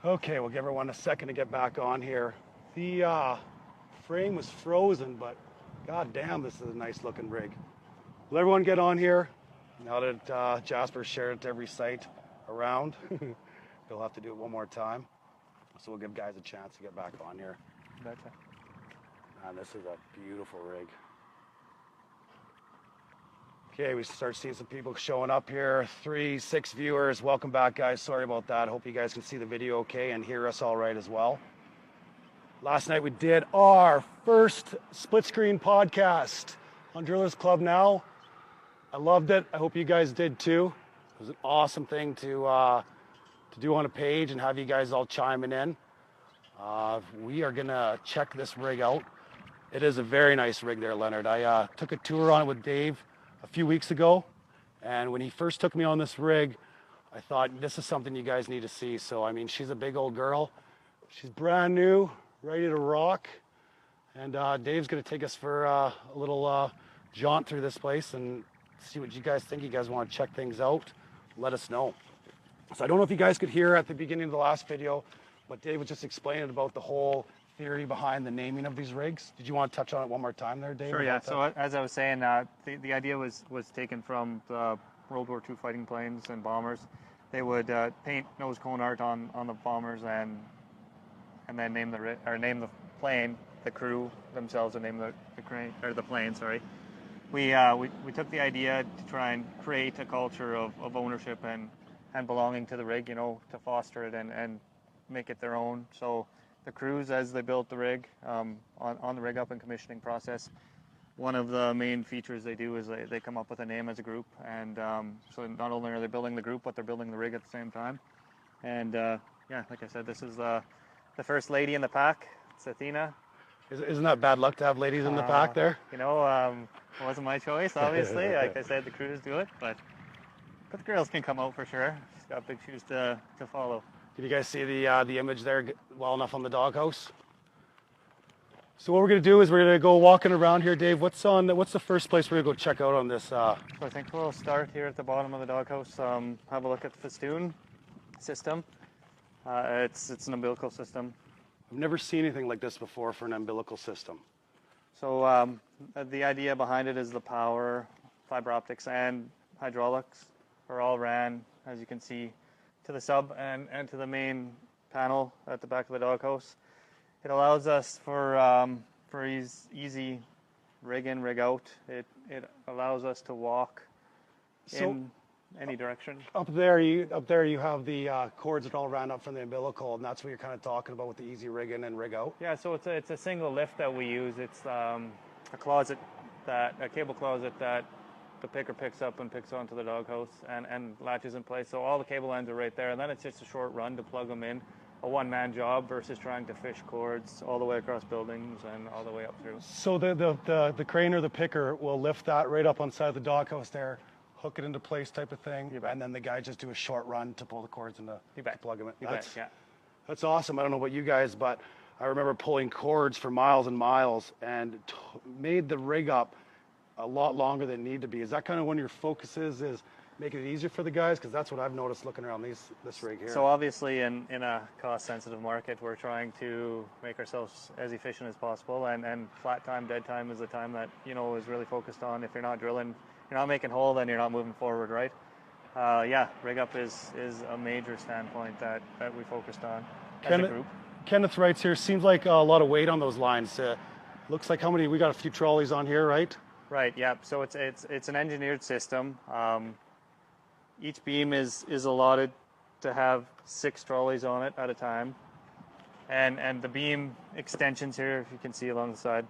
Okay, we'll give everyone a second to get back on here. The frame was frozen, but god damn, this is a nice looking rig. Will everyone get on here? Now that Jasper shared it to every site around, he'll have to do it one more time. So we'll give guys a chance to get back on here. Betcha. And this is a beautiful rig. Okay, we start seeing some people showing up here. 3, 6 viewers. Welcome back, guys. Sorry about that. Hope you guys can see the video okay and hear us all right as well. Last night we did our first split screen podcast on Drillers Club Now. I loved it. I hope you guys did too. It was an awesome thing to do on a page and have you guys all chiming in. We are gonna check this rig out. It is a very nice rig there, Leonard. I took a tour on it with Dave a few weeks ago, and when he first took me on this rig, I thought this is something you guys need to see. So I mean, she's a big old girl. She's brand new, ready to rock, and Dave's gonna take us for a little jaunt through this place and see what you guys think. You guys want to check things out, let us know. So I don't know if you guys could hear at the beginning of the last video, but Dave was just explaining about the whole theory behind the naming of these rigs. Did you want to touch on it one more time there, Dave? Sure, yeah. So as I was saying, the idea was taken from the World War II fighting planes and bombers. They would paint nose cone art on the bombers and then name the plane, the crew themselves, and name the crane or the plane. Sorry. We took the idea to try and create a culture of ownership and belonging to the rig, you know, to foster it and make it their own. So the crews, as they built the rig, on the rig up and commissioning process, one of the main features they do is they come up with a name as a group. And so not only are they building the group, but they're building the rig at the same time. And yeah, like I said, this is the first lady in the pack. It's Athena. Isn't that bad luck to have ladies in the pack there? You know, it wasn't my choice, obviously. Like I said, the crews do it, but the girls can come out for sure. She's got big shoes to follow. Did you guys see the image there well enough on the doghouse? So what we're going to do is we're going to go walking around here, Dave. What's the first place we're going to go check out on this? So I think we'll start here at the bottom of the doghouse. Have a look at the festoon system. It's an umbilical system. I've never seen anything like this before for an umbilical system. So the idea behind it is the power, fiber optics, and hydraulics are all ran, as you can see, to the sub and to the main panel at the back of the doghouse. It allows us for easy rig in, rig out. It allows us to walk in any direction. Up there you have the cords that all ran up from the umbilical, and that's what you're kind of talking about with the easy rig in and rig out. Yeah, so it's a single lift that we use. It's a cable closet that the picker picks up and picks onto the doghouse and latches in place. So all the cable ends are right there, and then it's just a short run to plug them in. A one-man job versus trying to fish cords all the way across buildings and all the way up through. So the crane or the picker will lift that right up on the side of the doghouse there, hook it into place type of thing, and then the guy just do a short run to pull the cords and to plug them in. That's awesome. I don't know about you guys, but I remember pulling cords for miles and miles and made the rig up a lot longer than it needed to be. Is that kind of one of your focuses, is making it easier for the guys? Because that's what I've noticed looking around this rig here. So obviously in a cost-sensitive market, we're trying to make ourselves as efficient as possible, and flat time, dead time is the time that, you know, is really focused on. If you're not drilling, you're not making hole, then you're not moving forward, right? Yeah, rig up is a major standpoint that we focused on as a group. Kenneth writes here, seems like a lot of weight on those lines. Looks like we got a few trolleys on here, right? Right, yeah. So it's an engineered system. Each beam is allotted to have 6 trolleys on it at a time. And the beam extensions here, if you can see along the side,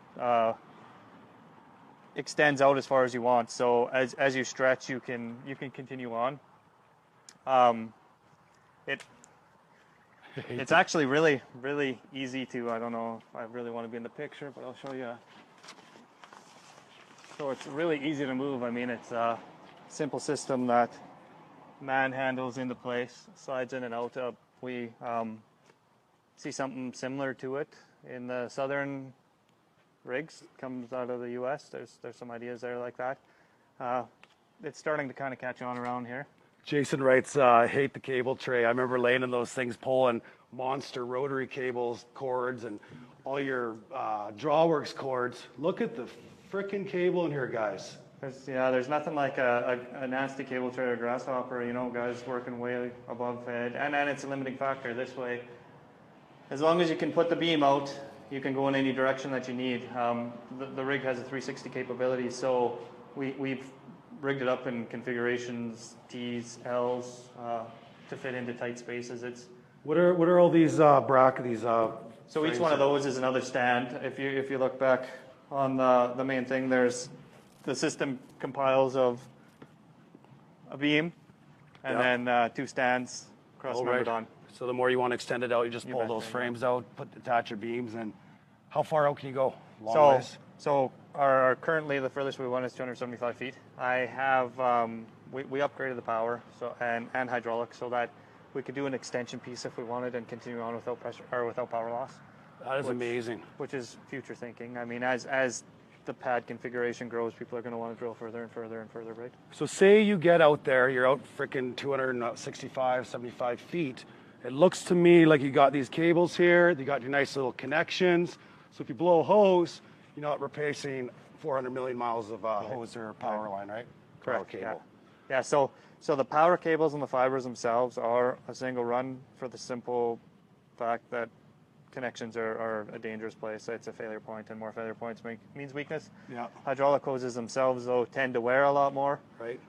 extends out as far as you want. So as you stretch, you can continue on. It's actually really, really easy to, I don't know if I really want to be in the picture, but I'll show you. So it's really easy to move. I mean, it's a simple system that manhandles into place, slides in and out. We see something similar to it in the southern rigs. Comes out of the U.S. There's some ideas there like that. It's starting to kind of catch on around here. Jason writes, I hate the cable tray. I remember laying in those things pulling monster rotary cables, cords, and all your Drawworks cords. Look at the frickin' cable in here, guys. There's nothing like a nasty cable tray or grasshopper, you know, guys working way above head. And it's a limiting factor this way. As long as you can put the beam out, you can go in any direction that you need. The rig has a 360 capability, so we've rigged it up in configurations, T's, L's, to fit into tight spaces. What are all these brackets? So each one of those is another stand. If you look back on the main thing, there's the system compiles of a beam and then 2 stands cross-membered on. So the more you want to extend it out, you just pull those frames out, attach your beams, and how far out can you go? Long ways? So currently the furthest we went is 275 feet. I have we upgraded the power and hydraulics so that we could do an extension piece if we wanted and continue on without pressure or without power loss. That is amazing. Which is future thinking. I mean, as the pad configuration grows, people are going to want to drill further and further and further, right? So say you get out there, you're out freaking 265, 75 feet. It looks to me like you got these cables here, you got your nice little connections. So if you blow a hose, you're not replacing 400 million miles of hose or power line, right? Correct. Power cable. Yeah. So the power cables and the fibers themselves are a single run for the simple fact that connections are a dangerous place. It's a failure point, and more failure points means weakness. Yeah. Hydraulic hoses themselves, though, tend to wear a lot more. Right.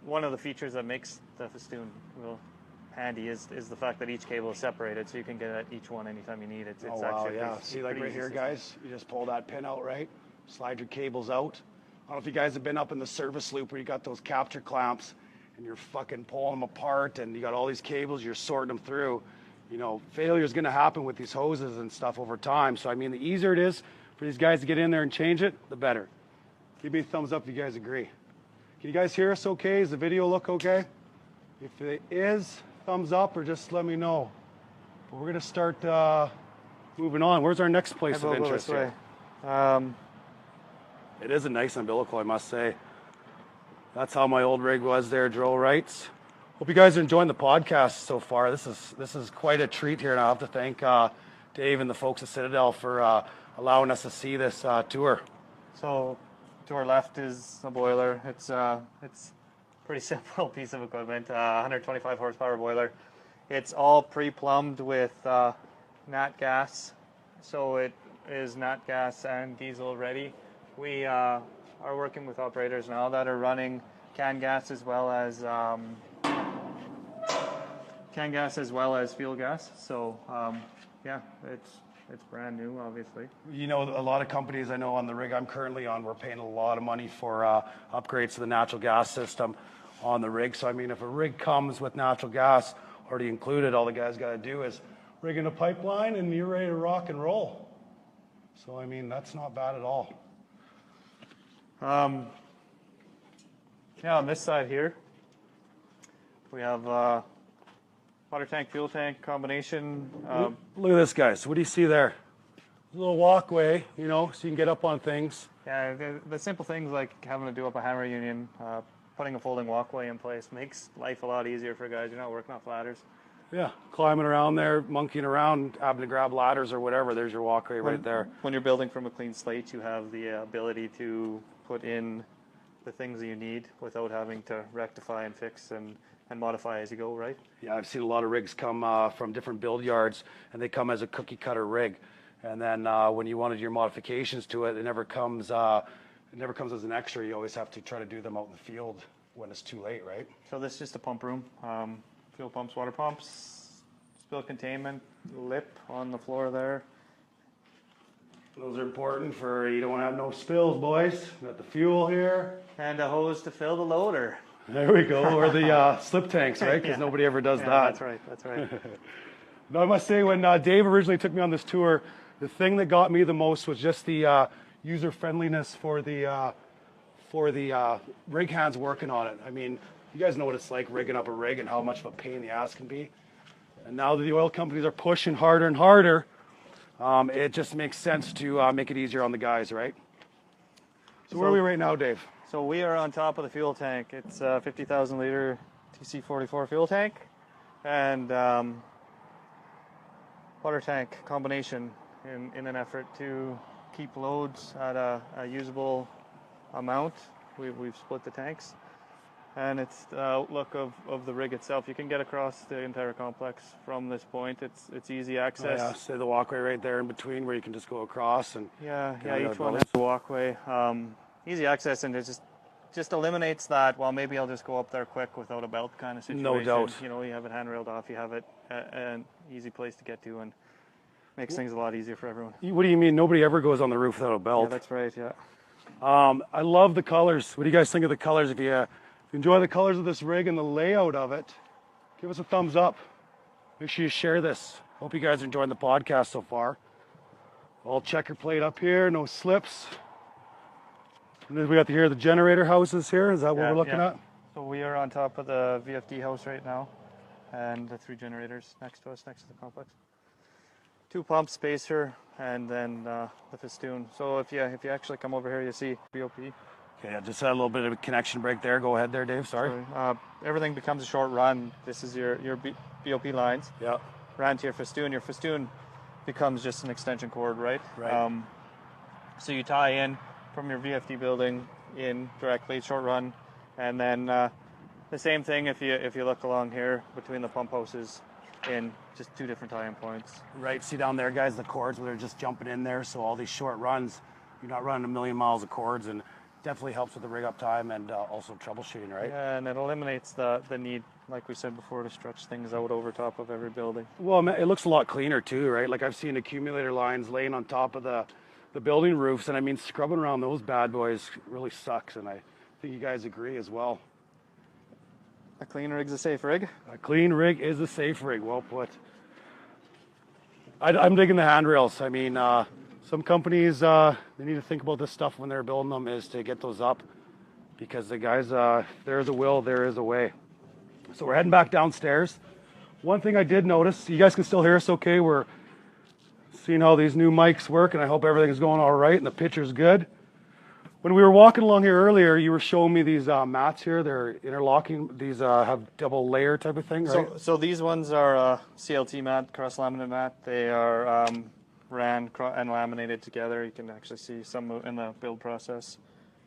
One of the features that makes the festoon real handy is the fact that each cable is separated, so you can get at each one anytime you need it. It's actually See, like right here, guys, you just pull that pin out, right? Slide your cables out. I don't know if you guys have been up in the service loop where you got those capture clamps and you're fucking pulling them apart and you got all these cables, you're sorting them through. You know, failure is going to happen with these hoses and stuff over time. So, I mean, the easier it is for these guys to get in there and change it, the better. Give me a thumbs up if you guys agree. Can you guys hear us okay? Does the video look okay? If it is, thumbs up or just let me know. But we're going to start moving on. Where's our next place of interest here? It is a nice umbilical, I must say. That's how my old rig was there, Joe writes. Hope you guys are enjoying the podcast so far. This is quite a treat here, and I have to thank Dave and the folks at Citadel for allowing us to see this tour. So, to our left is a boiler. It's pretty simple piece of equipment. 125 horsepower boiler. It's all pre-plumbed with nat gas, so it is nat gas and diesel ready. We are working with operators now that are running CAN gas as well as fuel gas. So it's brand new, obviously. You know, a lot of companies I know on the rig I'm currently on, we're paying a lot of money for upgrades to the natural gas system on the rig. So I mean, if a rig comes with natural gas already included, all the guys got to do is rig in a pipeline and you're ready to rock and roll. So I mean, that's not bad at all. On this side here, we have water tank, fuel tank combination. Look at this, guys. What do you see there? A little walkway, you know, so you can get up on things. Yeah, the simple things like having to do up a hammer union, putting a folding walkway in place makes life a lot easier for guys. You're not working off ladders. Yeah, climbing around there, monkeying around, having to grab ladders or whatever. There's your walkway right there. When you're building from a clean slate, you have the ability to put in the things that you need without having to rectify and fix and modify as you go, right? Yeah, I've seen a lot of rigs come from different build yards, and they come as a cookie cutter rig. And then when you wanted your modifications to it, it never comes as an extra. You always have to try to do them out in the field when it's too late, right? So this is just a pump room. Fuel pumps, water pumps, spill containment, lip on the floor there. Those are important for you don't want to have no spills, boys. Got the fuel here. And a hose to fill the loader. There we go, or the slip tanks, right? Because nobody ever does that. That's right. No, I must say, when Dave originally took me on this tour, the thing that got me the most was just the user friendliness for the rig hands working on it. I mean, you guys know what it's like rigging up a rig and how much of a pain in the ass can be. And now that the oil companies are pushing harder and harder, it just makes sense to make it easier on the guys, right? So where are we right now, Dave? So we are on top of the fuel tank. It's a 50,000 liter TC44 fuel tank and water tank combination in an effort to keep loads at a usable amount. We've split the tanks, and it's the outlook of the rig itself. You can get across the entire complex from this point. It's easy access. Oh, yeah, say the walkway right there in between where you can just go across and each one has a walkway. Easy access, and it just eliminates that. Well, maybe I'll just go up there quick without a belt kind of situation. No doubt. You know, you have it handrailed off. You have it an easy place to get to, and makes things a lot easier for everyone. What do you mean? Nobody ever goes on the roof without a belt. Yeah, that's right. Yeah. I love the colors. What do you guys think of the colors? If you enjoy the colors of this rig and the layout of it, give us a thumbs up. Make sure you share this. Hope you guys are enjoying the podcast so far. All checker plate up here, no slips. And then we got the generator houses here. Is that what we're looking at? So we are on top of the VFD house right now, and the 3 generators next to us, next to the complex. 2 pumps, spacer, and then the festoon. So if you actually come over here, you see BOP. Okay, I just had a little bit of a connection break there. Go ahead there, Dave. Sorry. Everything becomes a short run. This is your BOP lines. Yeah. Ran to your festoon. Your festoon becomes just an extension cord, right? Right. So you tie in from your VFD building in directly, short run, and then the same thing if you look along here between the pump houses. In just 2 different tie-in points. Right, see down there, guys, the cords where they're just jumping in there. So all these short runs, you're not running a million miles of cords, and definitely helps with the rig up time and also troubleshooting, right? Yeah, and it eliminates the need, like we said before, to stretch things out over top of every building. Well, it looks a lot cleaner too, right? Like I've seen accumulator lines laying on top of the building roofs, and I mean scrubbing around those bad boys really sucks, and I think you guys agree as well. A clean rig's a safe rig. A clean rig is a safe rig. Well put. I'm digging the handrails. I mean, some companies they need to think about this stuff when they're building them, is to get those up, because the guys, there's a will, there is a way. So we're heading back downstairs. One thing I did notice, you guys can still hear us okay. We're seeing how these new mics work, and I hope everything's going all right and the picture's good. When we were walking along here earlier, you were showing me these mats here. They're interlocking. These have double layer type of thing, right? So these ones are CLT mat, cross laminate mat. They are ran and laminated together. You can actually see some in the build process.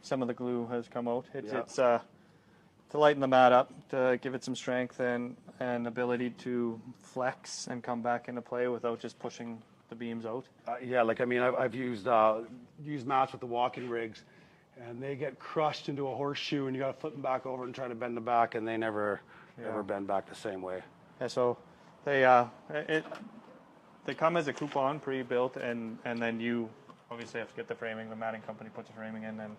Some of the glue has come out. It's to lighten the mat up, to give it some strength and ability to flex and come back into play without just pushing the beams out. Yeah, like I mean, I've used mats with the walking rigs, and they get crushed into a horseshoe, and you got to flip them back over and try to bend them back, and they never bend back the same way. Yeah, so they come as a coupon pre-built, and then you obviously have to get the framing. The matting company puts the framing in, and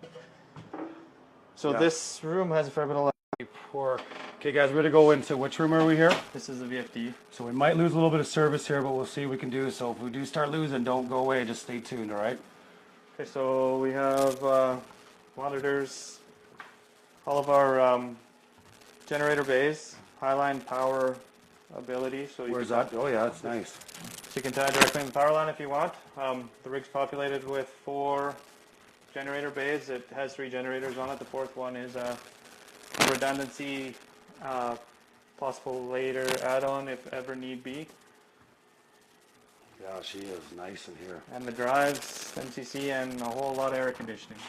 so this room has a fair bit of. Okay, guys, we're gonna go into which room are we here? This is the VFD. So we might lose a little bit of service here, but we'll see what we can do. So if we do start losing, don't go away. Just stay tuned, all right? Okay, so we have monitors, all of our generator bays, highline power ability. So where's that? Oh yeah, that's nice. So you can tie directly in the power line if you want. The rig's populated with 4 generator bays. It has 3 generators on it. The 4th one is a redundancy, possible later add-on if ever need be. Yeah, she is nice in here. And the drives, MCC, and a whole lot of air conditioning.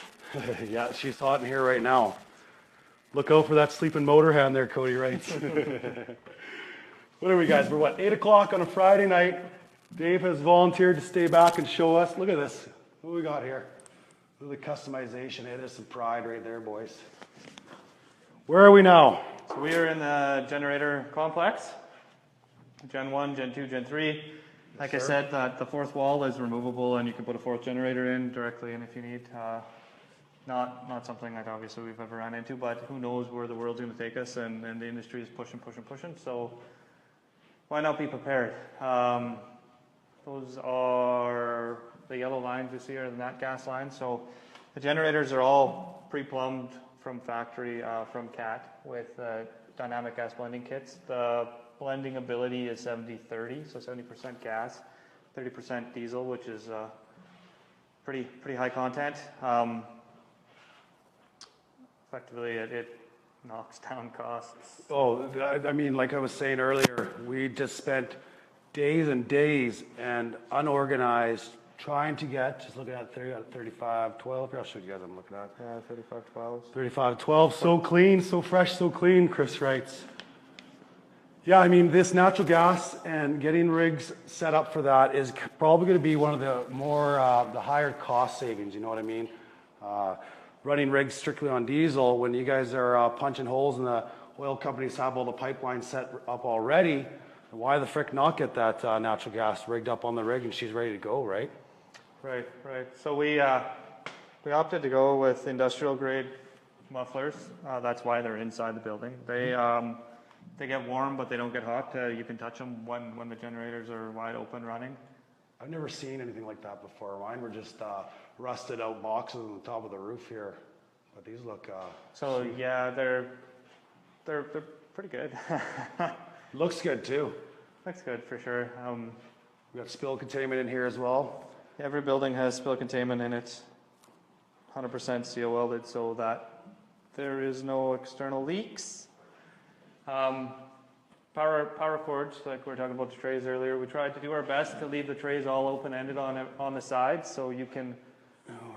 Yeah, she's hot in here right now. Look out for that sleeping motor hand there, Cody writes. What are we, guys? We're 8 o'clock on a Friday night. Dave has volunteered to stay back and show us. Look at this. What we got here? Look at the customization. Hey, there's some pride right there, boys. Where are we now? So we are in the generator complex. Gen 1, Gen 2, Gen 3. Like I said, the 4th wall is removable, and you can put a 4th generator in directly in if you need. Not something that obviously we've ever run into, but who knows where the world's going to take us, and the industry is pushing. So why not be prepared? Those are the yellow lines you see are the nat gas lines. So the generators are all pre-plumbed from factory, from CAT, with dynamic gas blending kits. The blending ability is 70-30, so 70% gas, 30% diesel, which is pretty high content. Effectively, it knocks down costs. Oh, I mean, like I was saying earlier, we just spent days and days and unorganized trying to get, just looking at 3512, I'll show you guys what I'm looking at. Yeah, 3512. 3512, so clean, so fresh, so clean, Chris writes. Yeah, I mean, this natural gas and getting rigs set up for that is probably going to be one of the more, the higher cost savings, you know what I mean? Running rigs strictly on diesel, when you guys are punching holes and the oil companies have all the pipelines set up already, why the frick not get that natural gas rigged up on the rig and she's ready to go, right? Right. So we opted to go with industrial grade mufflers. That's why they're inside the building. They get warm, but they don't get hot. You can touch them when the generators are wide open running. I've never seen anything like that before. Mine were just rusted out boxes on the top of the roof here, but these look. So yeah, they're pretty good. Looks good too. Looks good for sure. We got spill containment in here as well. Every building has spill containment in it. 100% seal welded so that there is no external leaks. Power cords, like we were talking about the trays earlier, we tried to do our best to leave the trays all open-ended on the sides so you can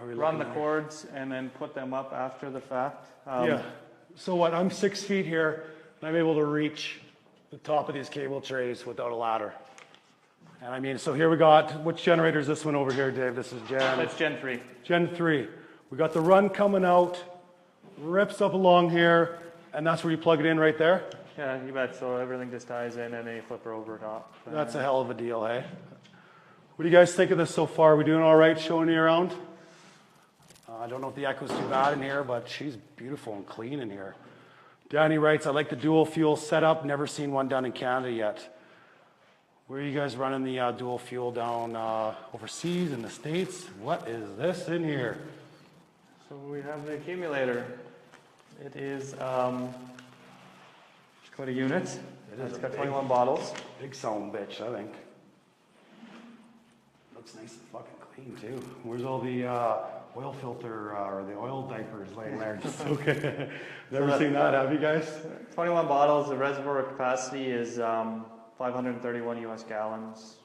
run the cords and then put them up after the fact. Yeah. So what, I'm 6 feet here, and I'm able to reach the top of these cable trays without a ladder. And I mean, so here we got, which generator is this one over here, Dave? This is That's Gen 3. Gen 3. We got the run coming out, rips up along here, and that's where you plug it in right there? Yeah, you bet. So everything just ties in and then you flip her over top. That's a hell of a deal, hey? What do you guys think of this so far? We doing all right showing you around? I don't know if the echo's too bad in here, but she's beautiful and clean in here. Danny writes, I like the dual fuel setup. Never seen one done in Canada yet. Where are you guys running the dual fuel down overseas in the States? What is this in here? So we have the accumulator. It is quite a unit. It's got 21 bottles. Big son bitch, I think. Looks nice and fucking clean too. Where's all the oil filter or the oil diapers laying there? Just okay. Never seen that, have you guys? 21 bottles. The reservoir capacity is 531 US gallons,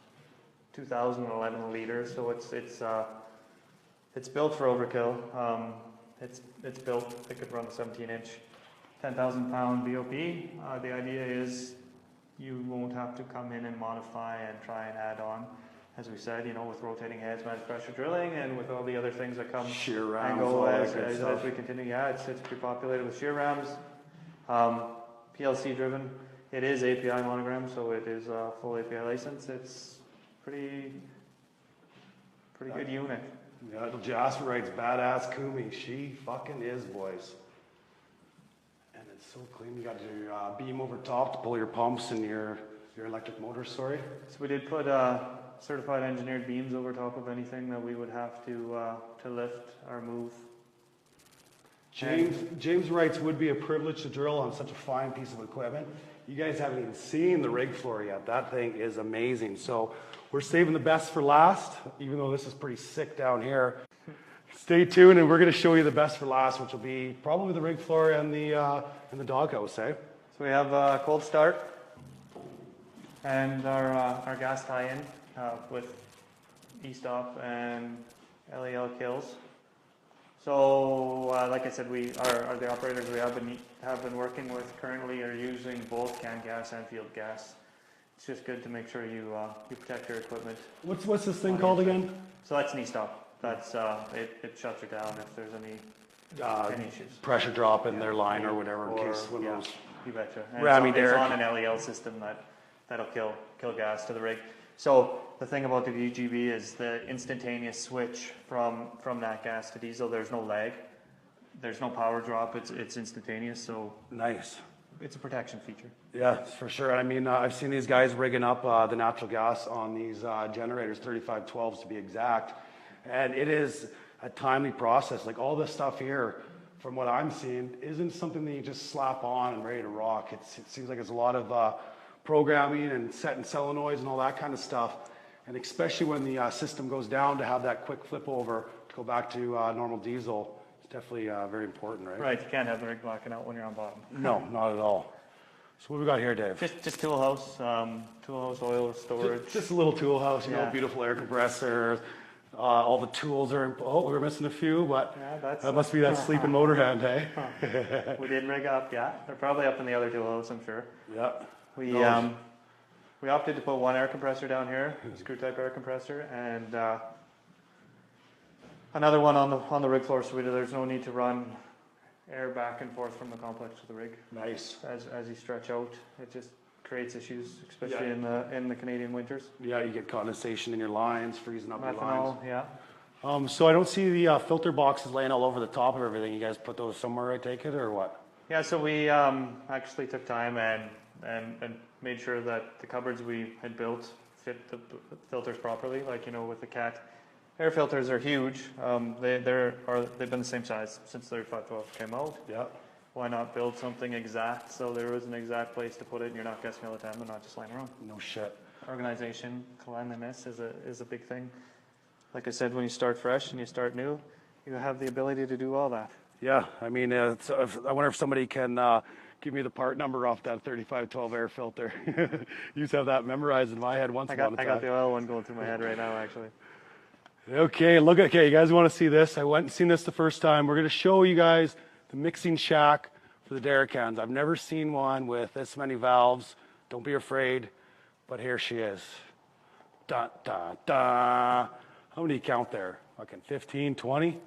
2,011 liters. So it's built for overkill. It's built. It could run a 17-inch, 10,000 pound BOP. The idea is you won't have to come in and modify and try and add on. As we said, with rotating heads, managed pressure drilling, and with all the other things that come shear rams, and go as we continue. Yeah, it's pre-populated with shear rams, PLC driven. It is API monogram, so it is a full API license. It's pretty good unit. Yeah, Jasper writes, badass Kumi. She fucking is, boys. And it's so clean. You got your beam over top to pull your pumps and your electric motor, sorry. So we did put certified engineered beams over top of anything that we would have to lift or move. James writes, would be a privilege to drill on such a fine piece of equipment. You guys haven't even seen the rig floor yet. That thing is amazing. So we're saving the best for last, even though this is pretty sick down here. Stay tuned, and we're going to show you the best for last, which will be probably the rig floor and the doghouse, eh? So we have a cold start and our gas tie-in with e-stop and LEL kills. So, like I said, the operators we have been working with currently are using both can gas and field gas. It's just good to make sure you protect your equipment. What's this thing called again? So that's an e-stop. That's it shuts her down if there's any issues. Pressure drop in their line or whatever in case one of those. You betcha. It's on an LEL system that'll kill gas to the rig. So the thing about the VGB is the instantaneous switch from nat gas to diesel. There's no lag. There's no power drop. It's instantaneous. So nice. It's a protection feature. Yeah, for sure. I mean, I've seen these guys rigging up the natural gas on these generators, 3512s to be exact, and it is a timely process. Like all this stuff here, from what I'm seeing, isn't something that you just slap on and ready to rock. It seems like it's a lot of programming and setting solenoids and all that kind of stuff. And especially when the system goes down, to have that quick flip over to go back to normal diesel, it's definitely very important, right? Right, you can't have the rig blacking out when you're on bottom. No, not at all. So what we got here, Dave? Just tool house, oil storage. Just a little tool house, you know, Yeah. beautiful air compressor. All the tools are in, oh, we were missing a few, but Yeah, that must be that sleeping motor hand, hey? We did rig up, yeah. They're probably up in the other tool house, I'm sure. Yeah. We opted to put one air compressor down here, a screw type air compressor, and another one on the rig floor, so there's no need to run air back and forth from the complex to the rig. Nice. As you stretch out, it just creates issues, especially in the Canadian winters. Yeah, you get condensation in your lines, freezing up your lines. Methanol, yeah. So I don't see the filter boxes laying all over the top of everything. You guys put those somewhere, I take it, or what? Yeah, so we actually took time and made sure that the cupboards we had built fit the filters properly. Like, you know, with the CAT air filters are huge. They've been the same size since the 512 came out. Yeah. Why not build something exact so there is an exact place to put it and you're not guessing all the time and not just lying around. No shit. Organization, cleanliness is a big thing. Like I said, when you start fresh and you start new, you have the ability to do all that. Yeah, I mean, I wonder if somebody can give me the part number off that 3512 air filter. Used to have that memorized in my head once upon a time. I got the oil one going through my head right now, actually. Okay, okay, you guys want to see this? I went and seen this the first time. We're going to show you guys the mixing shack for the derrick cans. I've never seen one with this many valves. Don't be afraid, but here she is. Da, da, da. How many do you count there? Fucking 15, 20?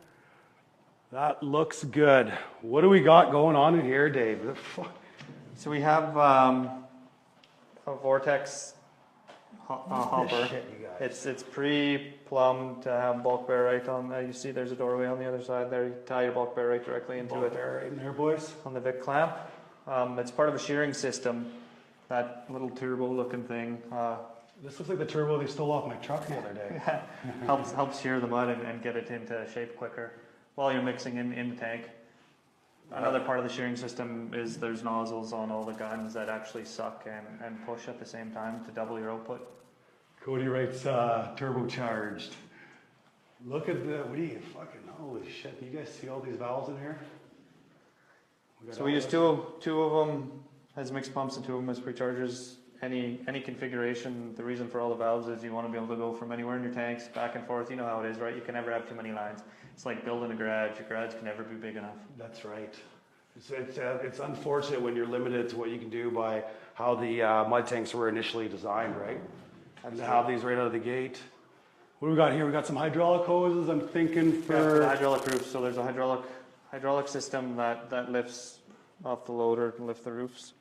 That looks good. What do we got going on in here, Dave? So we have a Vortex hopper. Shit, you guys. It's pre-plumbed to have bulk barite on. You see there's a doorway on the other side there. You tie your bulk barite directly into it. Right in there, boys. On the Vic clamp. It's part of a shearing system. That little turbo looking thing. This looks like the turbo they stole off my truck the other day. helps shear the mud and get it into shape quicker while you're mixing in the tank. Another part of the shearing system is there's nozzles on all the guns that actually suck and push at the same time to double your output. Cody writes turbocharged. Look at the, what do you fucking, holy shit. You guys see all these valves in here? So we use two of them as mixed pumps and two of them as prechargers. Any configuration. The reason for all the valves is you want to be able to go from anywhere in your tanks back and forth. You know how it is, right? You can never have too many lines. It's like building a garage. Your garage can never be big enough. That's right. It's unfortunate when you're limited to what you can do by how the mud tanks were initially designed, right? And to have these right out of the gate. What do we got here? We got some hydraulic hoses. I'm thinking for the hydraulic roofs. So there's a hydraulic system that lifts off the loader and lift the roofs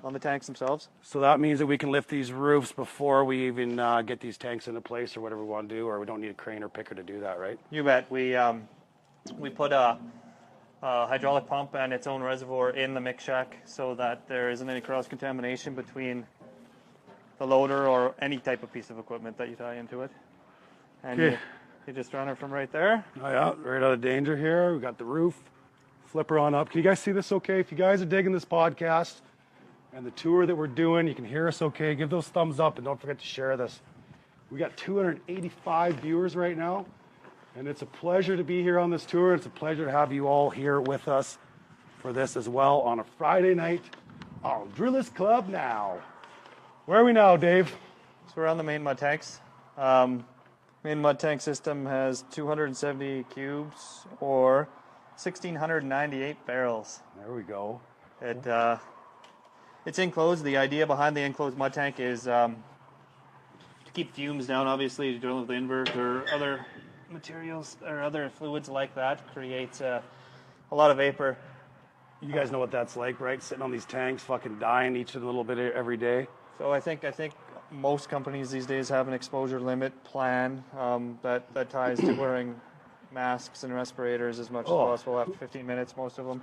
on the tanks themselves. So that means that we can lift these roofs before we even get these tanks into place or whatever we want to do, or we don't need a crane or picker to do that, right? You bet. We put a hydraulic pump and its own reservoir in the mix shack so that there isn't any cross-contamination between the loader or any type of piece of equipment that you tie into it. And you just run it from right there. Oh yeah, right out of danger here. We got the roof. Flipper on up. Can you guys see this okay? If you guys are digging this podcast and the tour that we're doing, you can hear us okay, give those thumbs up and don't forget to share this. We got 285 viewers right now, and it's a pleasure to be here on this tour. It's a pleasure to have you all here with us for this as well on a Friday night on Drillers Club Now. Where are we now, Dave? So we're on the main mud tanks. Main mud tank system has 270 cubes or 1,698 barrels. There we go. It's enclosed. The idea behind the enclosed mud tank is to keep fumes down. Obviously, to drill with the invert or other materials or other fluids like that creates a lot of vapor. You guys know what that's like, right? Sitting on these tanks, fucking dying each a little bit every day. So I think most companies these days have an exposure limit plan that ties to wearing masks and respirators as much as possible after 15 minutes, most of them.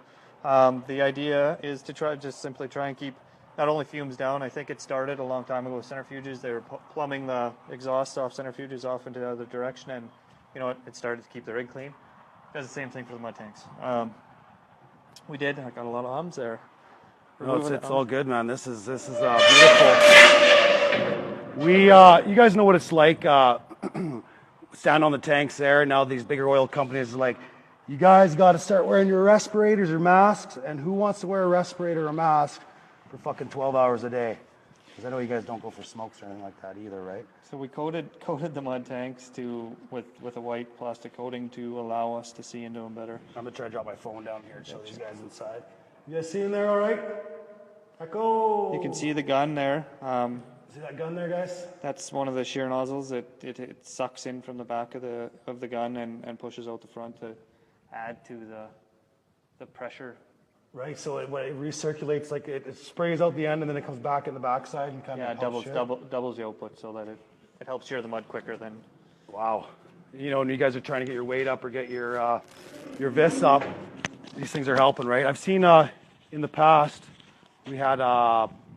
The idea is to simply try and keep not only fumes down. I think it started a long time ago with centrifuges. They were plumbing the exhaust off centrifuges off into the other direction, and you know it started to keep the rig clean. Does the same thing for the mud tanks. I got a lot of hums there. No, it's all good, man. This is beautiful. You guys know what it's like. Stand on the tanks there. Now these bigger oil companies are like, You guys got to start wearing your respirators or masks. And who wants to wear a respirator or mask for fucking 12 hours a day? Because I know you guys don't go for smokes or anything like that either, right? So we coated the mud tanks with a white plastic coating to allow us to see into them better. I'm gonna try to drop my phone down here and show these guys inside. You guys see in there all right? Echo! You can see the gun there. See that gun there, guys? That's one of the shear nozzles. It sucks in from the back of the gun and pushes out the front to add to the pressure. Right, so it recirculates, like it sprays out the end and then it comes back in the backside and kind of doubles the output so that it helps shear the mud quicker than. Wow. You know, when you guys are trying to get your weight up or get your vis up, these things are helping, right? I've seen in the past we had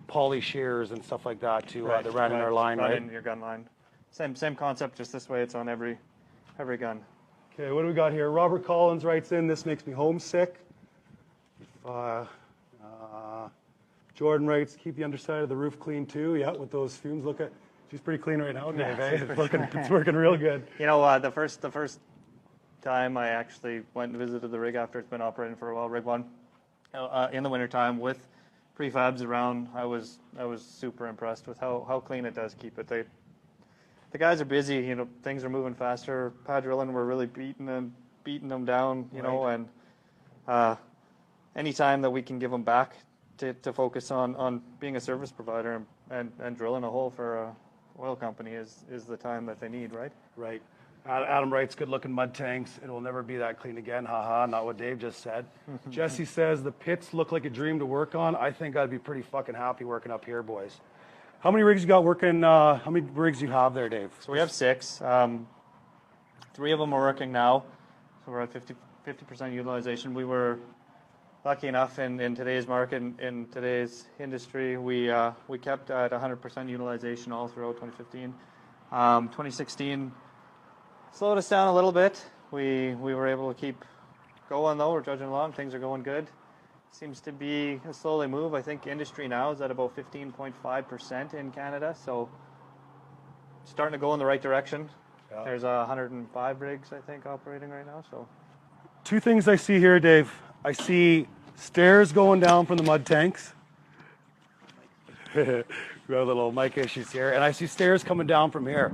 poly shears and stuff like that too. That ran in our line, right? In your gun line. Same concept, just this way it's on every gun. Okay, what do we got here? Robert Collins writes in, "This makes me homesick." Jordan writes, "Keep the underside of the roof clean too." Yeah, with those fumes. Look at, she's pretty clean right now, Dave. Eh? It's working real good. You know, the first time I actually went and visited the rig after it's been operating for a while, rig one, in the wintertime with prefabs around, I was super impressed with how clean it does keep it. The guys are busy. You know, things are moving faster. Pad drilling, we're really beating them down. You know, and anytime that we can give them back to focus on being a service provider and drilling a hole for a oil company is the time that they need, right? Right. Adam writes, "Good looking mud tanks. It will never be that clean again." Haha, not what Dave just said. Jesse says, "The pits look like a dream to work on. I think I'd be pretty fucking happy working up here, boys." How many rigs you got working? How many rigs you have there, Dave? So we have 6. 3 of them are working now. So we're at 50% utilization. We were lucky enough in today's market, in today's industry, we kept at 100% utilization all throughout 2015. 2016 slowed us down a little bit. We were able to keep going though. We're judging along. Things are going good. Seems to be a slowly move. I think industry now is at about 15.5% in Canada, so starting to go in the right direction. Yeah. There's 105 rigs, I think, operating right now. So, 2 things I see here, Dave. I see stairs going down from the mud tanks. We have a little mic issues here, and I see stairs coming down from here.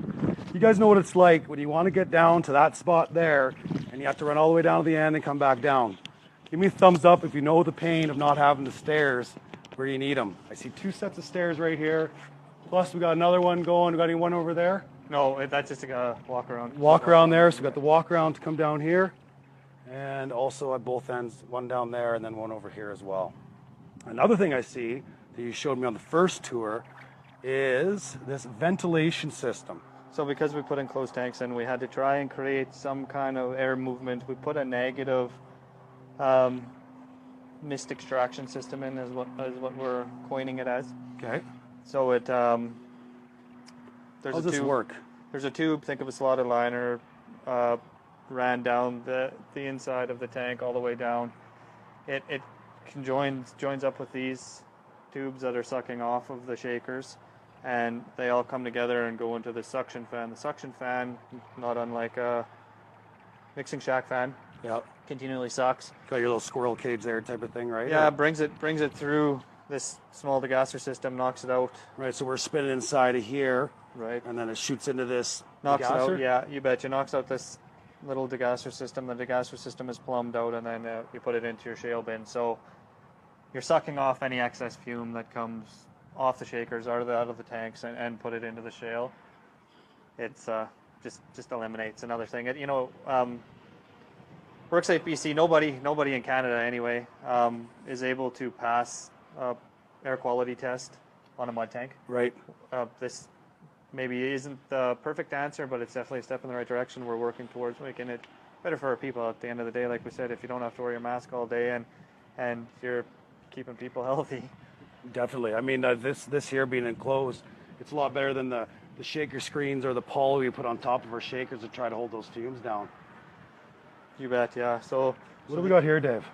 You guys know what it's like when you want to get down to that spot there, and you have to run all the way down to the end and come back down. Give me a thumbs up if you know the pain of not having the stairs where you need them. I see 2 sets of stairs right here. Plus, we got another one going. We got anyone over there? No, that's just a walk around. Walk around there. So we got the walk around to come down here. And also at both ends, one down there and then one over here as well. Another thing I see that you showed me on the first tour is this ventilation system. So because we put in closed tanks and we had to try and create some kind of air movement, we put a negative mist extraction system in, is what we're coining it as. Okay. So it How does this work? There's a tube. Think of a slotted liner. Ran down the inside of the tank all the way down. It joins up with these tubes that are sucking off of the shakers, and they all come together and go into the suction fan. The suction fan, not unlike a mixing shack fan, continually sucks. Got your little squirrel cage there type of thing, right? Yeah, brings it through this small degasser system, knocks it out. Right, so we're spinning inside of here. Right. And then it shoots into this knocks degasser? It out, yeah, you betcha. Knocks out this little degasser system. The degasser system is plumbed out, and then you put it into your shale bin. So you're sucking off any excess fume that comes off the shakers, out of the tanks, and put it into the shale. It's just eliminates another thing. WorkSafe BC, nobody in Canada anyway, is able to pass air quality test on a mud tank. Right. This maybe isn't the perfect answer, but it's definitely a step in the right direction. We're working towards making it better for our people at the end of the day. Like we said, if you don't have to wear your mask all day and you're keeping people healthy. Definitely. I mean, this here being enclosed, it's a lot better than the shaker screens or the poly we put on top of our shakers to try to hold those fumes down. You bet, yeah. So what do we got here, Dave?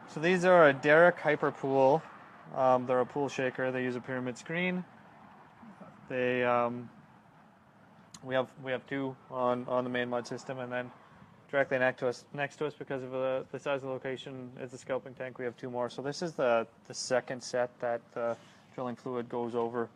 So these are a Derrick Hyperpool. They're a pool shaker. They use a pyramid screen. They we have 2 on the main mud system, and then directly next to us because of the size of the location is the scalping tank. We have 2 more. So this is the second set that drilling fluid goes over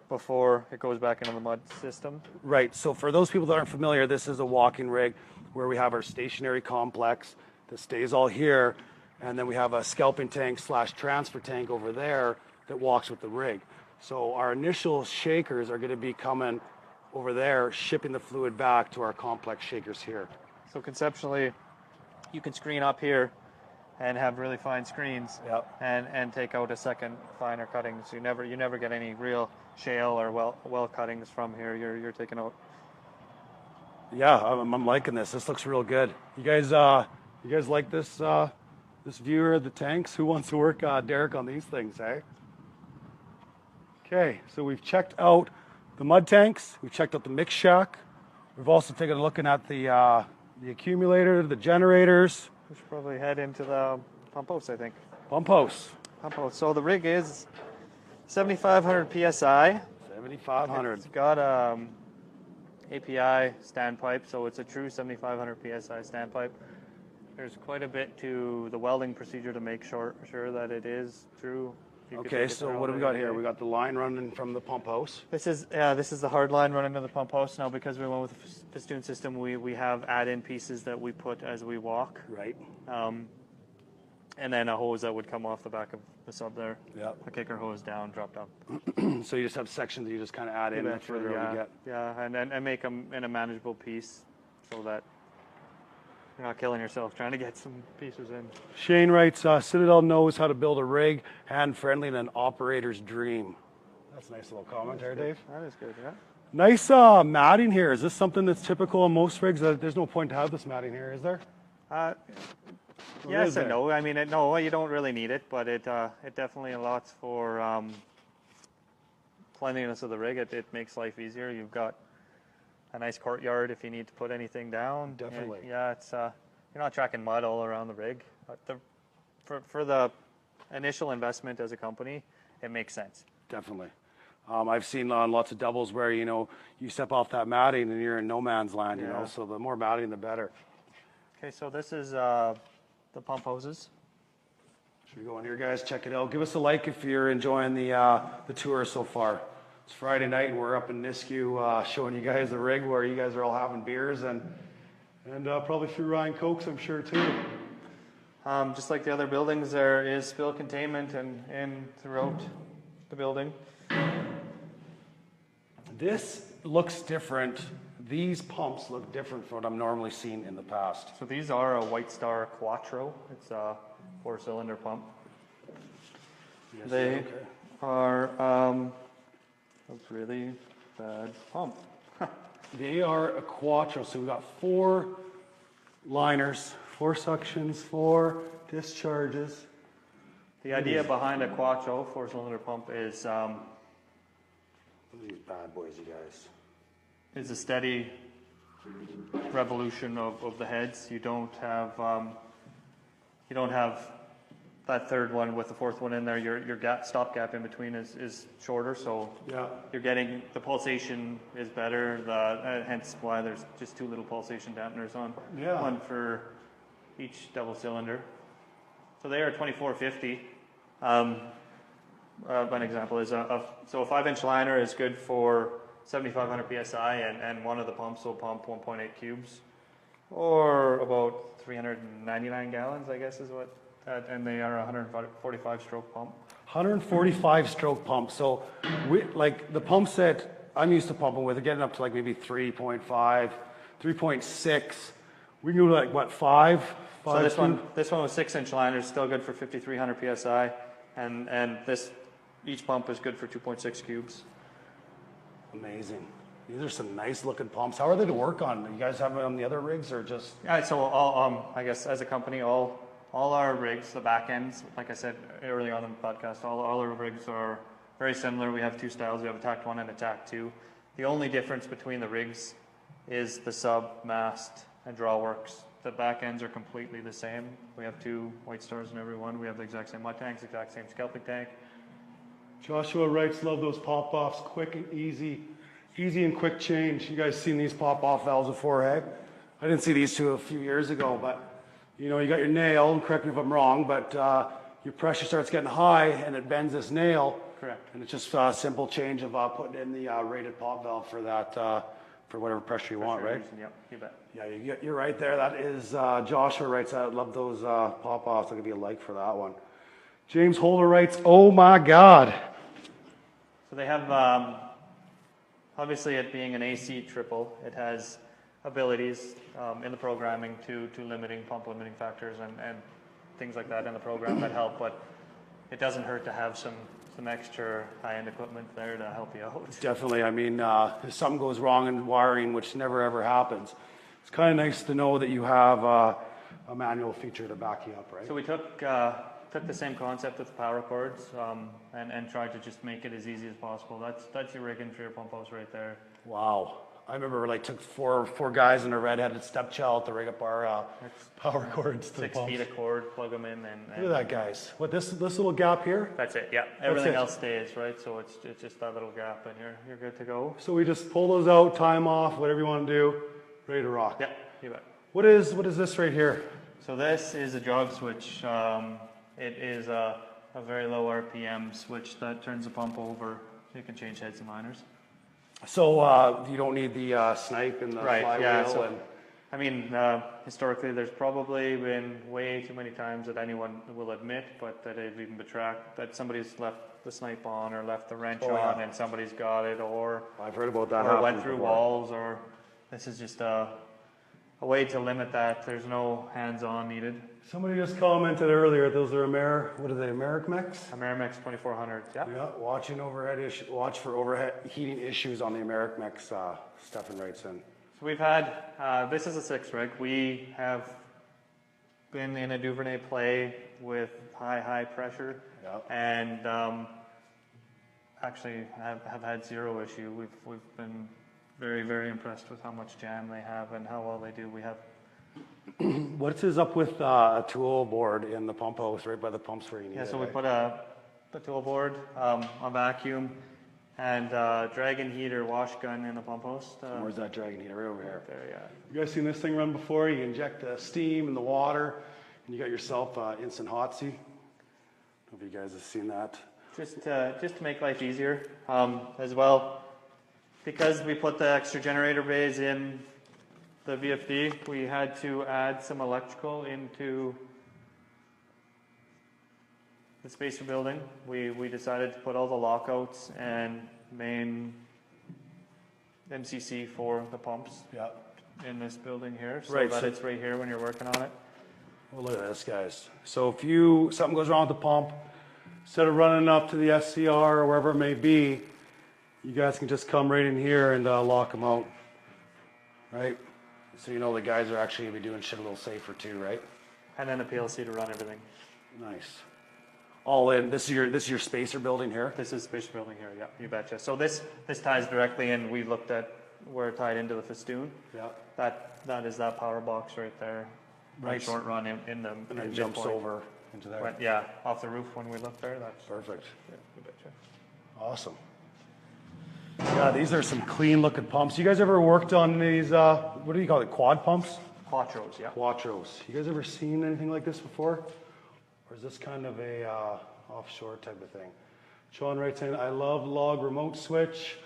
before it goes back into the mud system. Right. So for those people that aren't familiar, this is a walking rig where we have our stationary complex that stays all here, and then we have a scalping tank / transfer tank over there that walks with the rig. So our initial shakers are going to be coming over there, shipping the fluid back to our complex shakers here. So conceptually, you can screen up here and have really fine screens, Yep. and take out a second finer cutting. So you never get any real shale or well cuttings from here. You're taking out. Yeah, I'm liking this. This looks real good. You guys like this this viewer of the tanks? Who wants to work Derek on these things, eh? Okay, so we've checked out the mud tanks. We've checked out the mix shack. We've also taken a look at the accumulator, the generators. We should probably head into the pump house, I think. Pump house. Pump house. So the rig is 7,500 psi. 7,500. It's got API standpipe, so it's a true 7,500 psi standpipe. There's quite a bit to the welding procedure to make sure that it is true. Okay, so what do we got here? We got the line running from the pump house. This is the hard line running to the pump house. Now, because we went with the piston system, we have add-in pieces that we put as we walk. Right. And then a hose that would come off the back of the sub there. Yep. A kicker hose down, dropped up. So you just have sections that you just kind of add in the further out you get. Yeah, and make them in a manageable piece so that you're not killing yourself trying to get some pieces in. Shane writes, Citadel knows how to build a rig, hand-friendly and an operator's dream. That's a nice little comment there, Dave. That is good, yeah. Nice matting here. Is this something that's typical on most rigs? There's no point to have this matting here, is there? Yes and no. I mean, no, you don't really need it, but it definitely allots for cleanliness of the rig. It makes life easier. You've got a nice courtyard if you need to put anything down. Definitely. Yeah, it's you're not tracking mud all around the rig. For the initial investment as a company, it makes sense. Definitely. I've seen on lots of doubles where, you step off that matting and you're in no man's land, so the more matting, the better. Okay, so this is the pump hoses. Should we go in here, guys? Check it out. Give us a like if you're enjoying the tour so far. It's Friday night and we're up in Nisku showing you guys the rig where you guys are all having beers and probably through Ryan Cokes, I'm sure, too. Just like the other buildings, there is spill containment and throughout the building. This looks different. These pumps look different from what I'm normally seeing in the past. So these are a White Star Quattro. It's a 4-cylinder pump. Yes, They okay. are a really bad pump. They are a Quattro, so we've got 4 liners, 4 suctions, 4 discharges. The idea behind a Quattro 4-cylinder pump is Look at these bad boys, you guys. is a steady revolution of the heads. You don't have that third one with the fourth one in there. Your stop gap in between is shorter, so Yeah. you're getting the pulsation is better. Hence why there's just 2 little pulsation dampeners on, Yeah. one for each double cylinder. So they are 2450. An example is so a 5-inch liner is good for 7,500 psi, and one of the pumps will pump 1.8 cubes, or about 399 gallons, I guess is what. And they are a 145 stroke pump. 145 stroke pump. So like the pumps that I'm used to pumping with are getting up to like maybe 3.5, 3.6. We can go to like what, 5? So this one with 6-inch liners, still good for 5,300 psi, and each pump is good for 2.6 cubes. Amazing. These are some nice looking pumps. How are they to work on? You guys have them on the other rigs or just? Yeah, so I guess as a company, all our rigs, the back ends, like I said earlier on in the podcast, all our rigs are very similar. We have 2 styles. We have a TAC 1 and a TAC 2. The only difference between the rigs is the sub, mast, and drawworks. The back ends are completely the same. We have 2 White Stars in every one. We have the exact same mud tanks, exact same scalping tank. Joshua writes, love those pop-offs, quick and easy and quick change. You guys seen these pop-off valves before, eh? I didn't see these two a few years ago, but you know, you got your nail, and correct me if I'm wrong, but your pressure starts getting high and it bends this nail. Correct. And it's just a simple change of putting in the rated pop valve for that, for whatever pressure you want, right? Yep, you bet. Yeah, you're right there. That is Joshua writes, I love those pop-offs. I'll give you a like for that one. James Holder writes, oh my God. So they have, obviously it being an AC triple, it has abilities in the programming to limiting pump limiting factors and things like that in the program that help, but it doesn't hurt to have some extra high-end equipment there to help you out. Definitely. I mean, if something goes wrong in wiring, which never ever happens, it's kind of nice to know that you have a manual feature to back you up, right? So we took the same concept with the power cords and tried to just make it as easy as possible. That's your rigging for your pump house right there. Wow. I remember like took four guys in a red-headed step child to rig up our power cords to the 6 pumps. feet of cord, plug them in, and Look at that, guys. What, this little gap here? that's it. Yeah, everything else stays, right? So it's just that little gap, and you're good to go. So we just pull those out, time off, whatever you want to do, ready to rock. Yeah, you bet. What is this right here? So this is a jog switch. It is a very low RPM switch that turns the pump over. You can change heads and liners. So you don't need the snipe and the flywheel. Yeah. So, and I mean, historically, there's probably been way too many times that anyone will admit, but that they've even betracked that somebody's left the snipe on or left the wrench on, and somebody's got it, or I've heard about that. Or went through walls, or this is just a way to limit that. There's no hands-on needed. Somebody just commented earlier, those are Amerimex? Amerimex 2400. Yeah. Yeah, watch for overhead heating issues on the Amerimex, Stefan writes in. So we've had, this is a 6 rig. We have been in a Duvernay play with high pressure, and actually have had zero issue. We've been very impressed with how much jam they have and how well they do. We have. What is up with a tool board in the pump house right by the pumps where you need it? Yeah, so we put a tool board, a vacuum, and dragon heater wash gun in the pump house. Where's that dragon heater? Right over here. There, yeah. You guys seen this thing run before? You inject the steam and the water, and you got yourself instant hot seat. I don't know if you guys have seen that. Just to make life easier, as well, because we put the extra generator bays in the VFD, we had to add some electrical into the spacer building. We decided to put all the lockouts and main MCC for the pumps in this building here, so that it's right here when you're working on it. Well, look at this, guys. So if something goes wrong with the pump, instead of running up to the SCR or wherever it may be, you guys can just come right in here and lock them out, right? So you know the guys are actually going to be doing shit a little safer too, right? And then a PLC to run everything. Nice. All in. This is your spacer building here? This is spacer building here, yeah, you betcha. So this ties directly in. We looked at where it tied into the festoon. Yeah. That is that power box right there. Right. Short run in the And then jumps over into there. Went, yeah, off the roof when we looked there. That's Perfect. Yeah, you betcha. Awesome. Yeah, these are some clean looking pumps. You guys ever worked on these, what do you call it, quad pumps? Quattros, yeah. Quattros. You guys ever seen anything like this before? Or is this kind of a offshore type of thing? Sean writes in, I love log remote switch.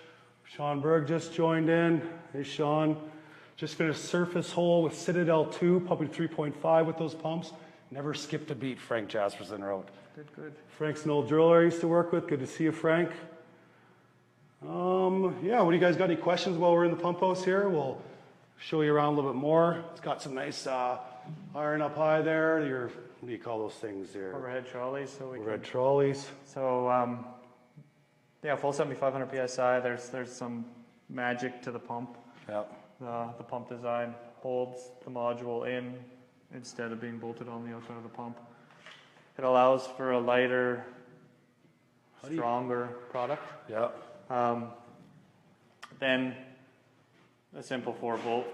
Sean Berg just joined in. Hey, Sean. Just finished surface hole with Citadel 2, pumping 3.5 with those pumps. Never skipped a beat, Frank Jasperson wrote. Good. Frank's an old driller I used to work with. Good to see you, Frank. Yeah, what do you guys got? Any questions while we're in the pump house here? We'll show you around a little bit more. It's got some nice iron up high there. What do you call those things there? Overhead trolleys. Overhead trolleys. So, yeah, full 7,500 PSI. There's some magic to the pump. Yeah. The pump design holds the module in instead of being bolted on the outside of the pump. It allows for a lighter, stronger product. Yeah. Then a simple 4-bolt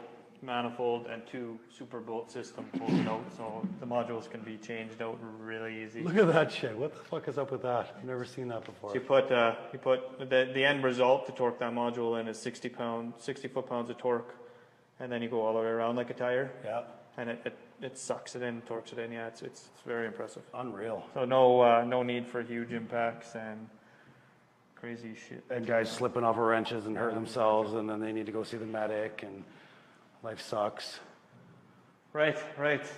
manifold and 2 super bolt system pulls it out, so the modules can be changed out really easy. Look at that shit. What the fuck is up with that? I've never seen that before. So you put the end result to torque that module in is 60 foot-pounds of torque and then you go all the way around like a tire. Yeah. And it sucks it in, torques it in. Yeah, it's very impressive. Unreal. So no need for huge impacts and crazy shit. And guys slipping off of wrenches and hurt themselves, and then they need to go see the medic, and life sucks. Right.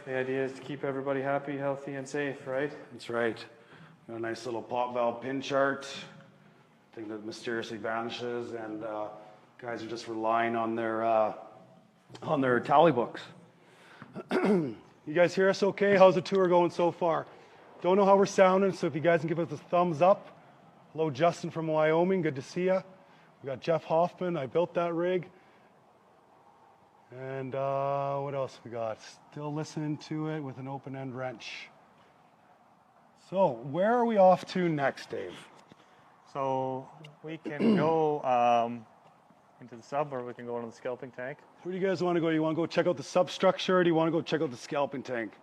The idea is to keep everybody happy, healthy, and safe, right? That's right. Got a nice little pop valve pin chart. Thing that mysteriously vanishes, and guys are just relying on their tally books. You guys hear us okay? How's the tour going so far? Don't know how we're sounding, so if you guys can give us a thumbs up. Hello, Justin from Wyoming. Good to see you. We got Jeff Hoffman. I built that rig. And what else we got? Still listening to it with an open-end wrench. So where are we off to next, Dave? So we can go into the sub, or we can go into the scalping tank. Where do you guys want to go? You want to go check out the substructure, or do you want to go check out the scalping tank?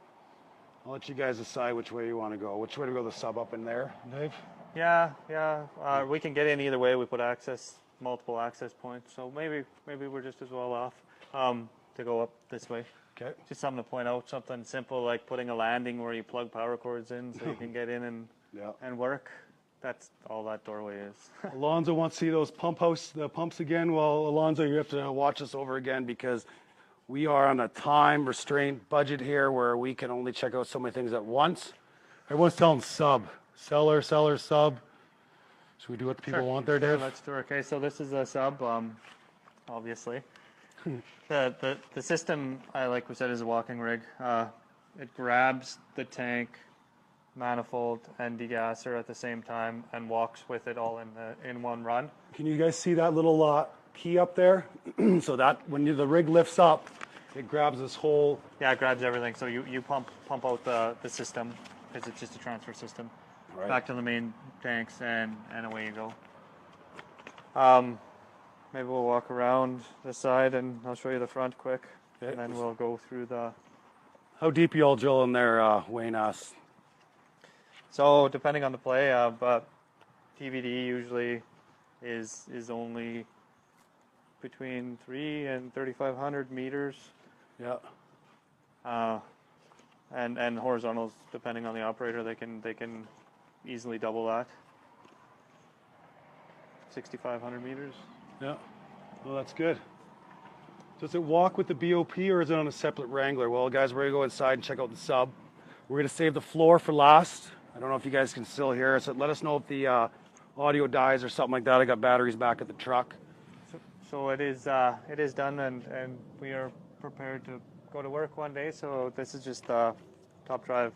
I'll let you guys decide which way you want to go. Which way to go, the sub up in there, Dave? Yeah. We can get in either way. We put multiple access points. So maybe we're just as well off to go up this way. Okay. Just something to point out, something simple like putting a landing where you plug power cords in so you can get in and work. That's all that doorway is. Alonzo wants to see those the pumps again. Well, Alonzo, you have to watch us over again because we are on a time restraint budget here where we can only check out so many things at once. Everyone's telling sub. Seller, sub. Should we do what the people want there, Dave? Let's do it. Okay, so this is a sub, obviously. The system, like we said, is a walking rig. It grabs the tank, manifold, and degasser at the same time and walks with it all in one run. Can you guys see that little key up there? So that when the rig lifts up, it grabs this whole... Yeah, it grabs everything. So you pump out the system, because it's just a transfer system, back to the main tanks, and away you go. Maybe we'll walk around the side, and I'll show you the front quick, and then we'll go through the... How deep you all drilling there, Wayne asks? So depending on the play, but TVD usually is only between 3 and 3,500 meters. Yeah. And horizontals, depending on the operator, they can easily double that. 6,500 meters. Yeah. Well, that's good. Does it walk with the BOP or is it on a separate Wrangler? Well, guys, we're going to go inside and check out the sub. We're going to save the floor for last. I don't know if you guys can still hear us. So let us know if the audio dies or something like that. I got batteries back at the truck. So it is done, and we are prepared to go to work one day. So this is just the top drive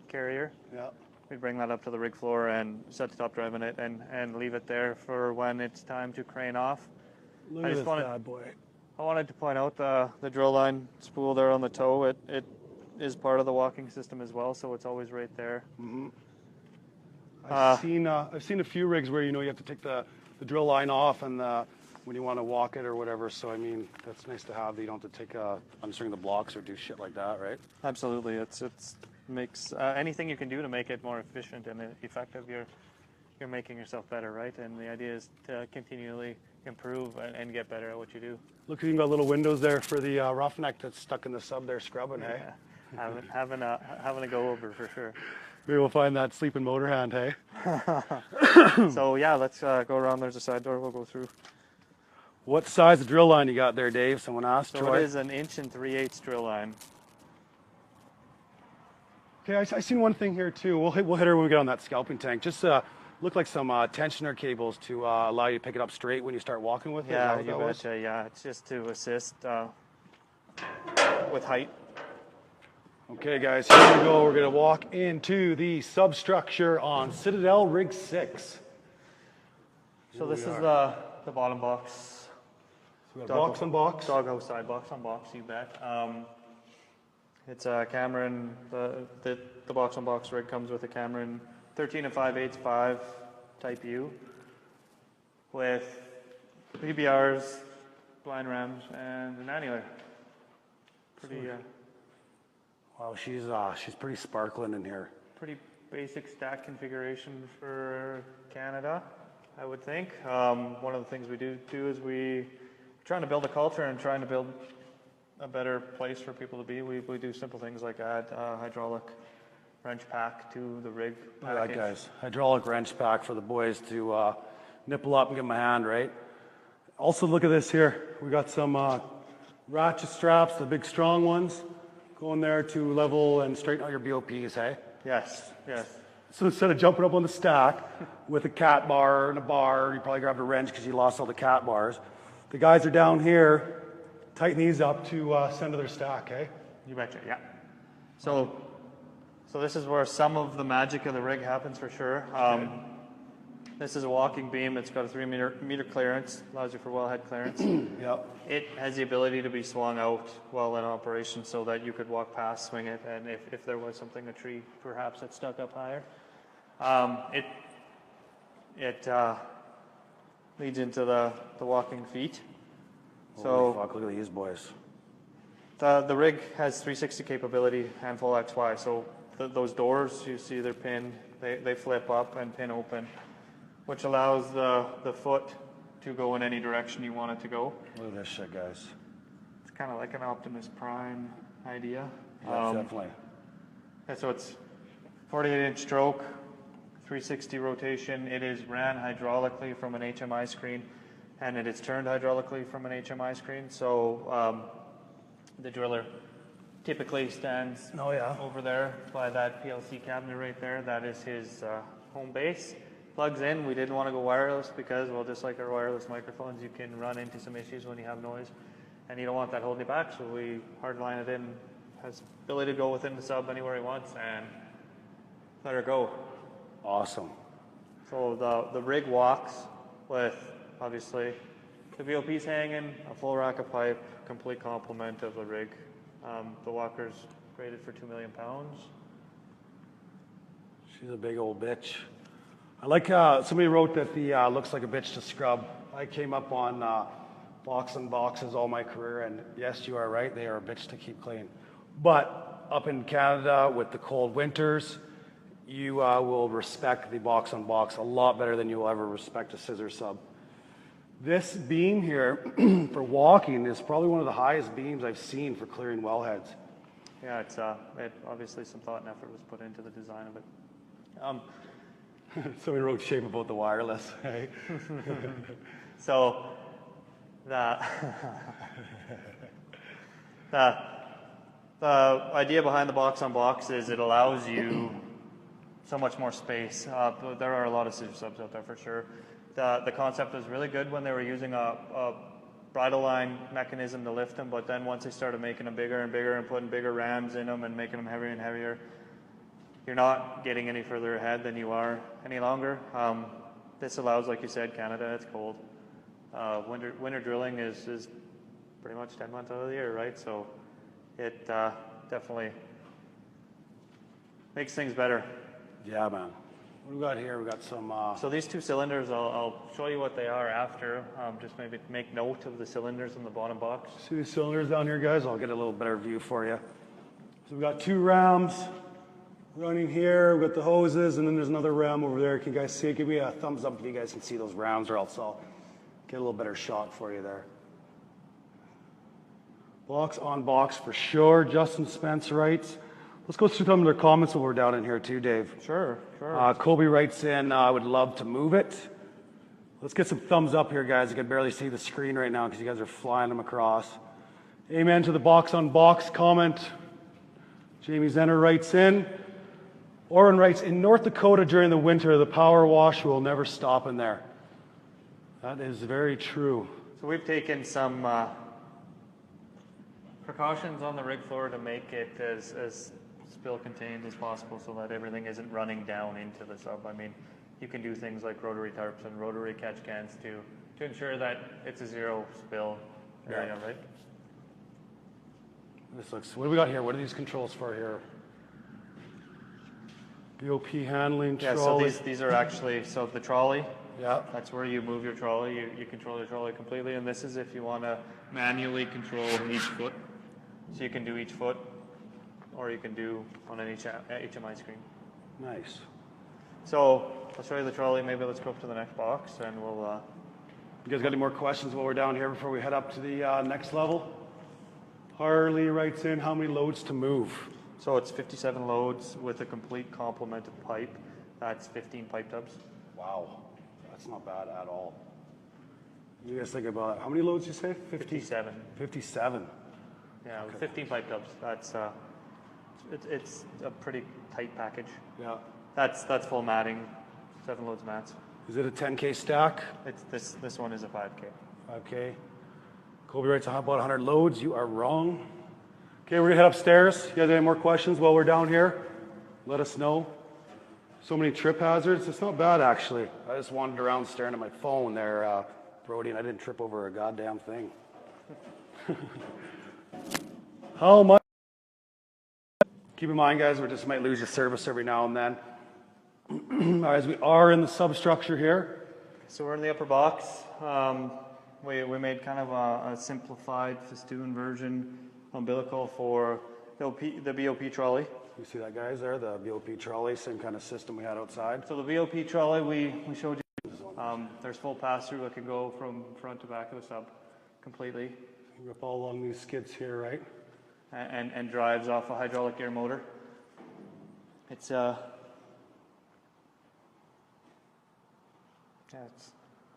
carrier. Yeah. We bring that up to the rig floor and set the top drive in it and leave it there for when it's time to crane off. Look at this bad boy. I wanted to point out the drill line spool there on the toe. It is part of the walking system as well, so it's always right there. Mm-hmm. I've seen a few rigs where you have to take the drill line off and when you want to walk it or whatever. So I mean that's nice to have that you don't have to take unstring the blocks or do shit like that, right? Absolutely, it's makes anything you can do to make it more efficient and effective. You're making yourself better, right? And the idea is to continually improve and get better at what you do. Look, you got little windows there for the roughneck that's stuck in the sub there scrubbing, hey? Having a go over for sure. Maybe we'll find that sleeping motor hand, hey? So yeah, let's go around. There's a side door we'll go through. What size of drill line you got there, Dave? Someone asked. So Troy? it is an 1 3/8 drill line. Okay, I seen one thing here too. We'll hit her when we get on that scalping tank. Just look like some tensioner cables to allow you to pick it up straight when you start walking with it. Yeah, you betcha. Yeah, it's just to assist with height. Okay, guys, here we go. We're going to walk into the substructure on Citadel Rig 6. So this is the bottom box. So we got box on box. Doghouse side box on box, you bet. It's a Cameron, the box on box rig comes with a Cameron 13 5/8 type U with PBRs, blind rams, and an annular. Pretty. Wow, she's pretty sparkling in here. Pretty basic stack configuration for Canada, I would think. One of the things we do is we're trying to build a culture and trying to build a better place for people to be. We do simple things like add hydraulic wrench pack to the rig package. All right, guys. Hydraulic wrench pack for the boys to nipple up and give them a hand, right? Also, look at this here. We got some ratchet straps, the big strong ones, going there to level and straighten out your BOPs, hey? Yes, yes. So instead of jumping up on the stack with a cat bar and a bar, you probably grabbed a wrench because you lost all the cat bars. The guys are down here, tighten these up to send to their stack, eh? You betcha, yeah. So this is where some of the magic of the rig happens for sure. This is a walking beam. It's got a 3 meter clearance, allows you for wellhead clearance. Yep. It has the ability to be swung out while in operation so that you could walk past, swing it, and if there was something, a tree perhaps that stuck up higher. It leads into the walking feet. Holy fuck, look at these boys. The rig has 360 capability and full XY, so those doors you see they're pinned, they flip up and pin open, which allows the foot to go in any direction you want it to go. Look at this shit, guys. It's kind of like an Optimus Prime idea. Yeah, definitely. And so it's 48-inch stroke, 360 rotation. It is ran hydraulically from an HMI screen, and it is turned hydraulically from an HMI screen. So the driller typically stands over there by that PLC cabinet right there. That is his home base. Plugs in. We didn't want to go wireless because, well, just like our wireless microphones, you can run into some issues when you have noise, and you don't want that holding you back. So we hardline it in. Has ability to go within the sub anywhere he wants and let her go. Awesome. So the rig walks with obviously the VOP's hanging, a full rack of pipe, complete complement of the rig. The walker's rated for 2 million pounds. She's a big old bitch. I like somebody wrote that the looks like a bitch to scrub. I came up on box and boxes all my career, and yes, you are right, they are a bitch to keep clean. But up in Canada with the cold winters, you will respect the box on box a lot better than you'll ever respect a scissor sub. This beam here for walking is probably one of the highest beams I've seen for clearing wellheads. Yeah, it's obviously some thought and effort was put into the design of it. Somebody wrote shame about the wireless. Hey? So the idea behind the box on box is it allows you so much more space. There are a lot of scissor subs out there for sure. The concept was really good when they were using a bridle line mechanism to lift them, but then once they started making them bigger and bigger and putting bigger rams in them and making them heavier and heavier, you're not getting any further ahead than you are any longer. This allows, like you said, Canada, it's cold. Winter drilling is pretty much 10 months out of the year, right? So it definitely makes things better. Yeah, man. What do we got here? We got some... So these two cylinders, I'll show you what they are after. Just maybe make note of the cylinders in the bottom box. See the cylinders down here, guys? I'll get a little better view for you. So we've got two rams running here. We've got the hoses, and then there's another ram over there. Can you guys see it? Give me a thumbs up if you guys can see those rams, or else I'll get a little better shot for you there. Box on box for sure. Justin Spence writes. Let's go through some of their comments while we're down in here too, Dave. Sure. Kobe writes in, I would love to move it. Let's get some thumbs up here, guys. I can barely see the screen right now because you guys are flying them across. Amen to the box on box comment. Jamie Zenner writes in. Oren writes, in North Dakota during the winter, the power wash will never stop in there. That is very true. So we've taken some precautions on the rig floor to make it as spill contained as possible so that everything isn't running down into the sub. I mean, you can do things like rotary tarps and rotary catch cans to ensure that it's a zero spill area, right? This looks, what do we got here? What are these controls for here? BOP handling, trolley. Yeah, so these are actually, so the trolley, yeah, that's where you move your trolley. You control your trolley completely, and this is if you want to manually control each foot. So you can do each foot, or you can do on an HMI screen. Nice. So I'll show you the trolley. Maybe let's go up to the next box, and we'll... You guys got any more questions while we're down here before we head up to the next level? Harley writes in how many loads to move. So it's 57 loads with a complete complement of pipe. That's 15 pipe tubs. Wow, that's not bad at all. You guys think about how many loads you say? 57. 57. Yeah, with 15 pipe tubs. That's it's a pretty tight package. Yeah. That's full matting, 7 loads of mats. Is it a 10K stack? It's this one is a 5K. 5K. Kobe writes about 100 loads. You are wrong. Okay, we're gonna head upstairs. You guys have any more questions while we're down here? Let us know. So many trip hazards. It's not bad actually. I just wandered around staring at my phone there, Brody, and I didn't trip over a goddamn thing. How much? Keep in mind, guys, we just might lose your service every now and then. As we are in the substructure here. So we're in the upper box. We made kind of a simplified festoon version umbilical for the BOP trolley. You see that, guys, there? The BOP trolley, same kind of system we had outside. So the BOP trolley we showed you, there's full pass-through that can go from front to back of the sub completely. You rip all along these skids here, right? And drives off a hydraulic gear motor. It's it's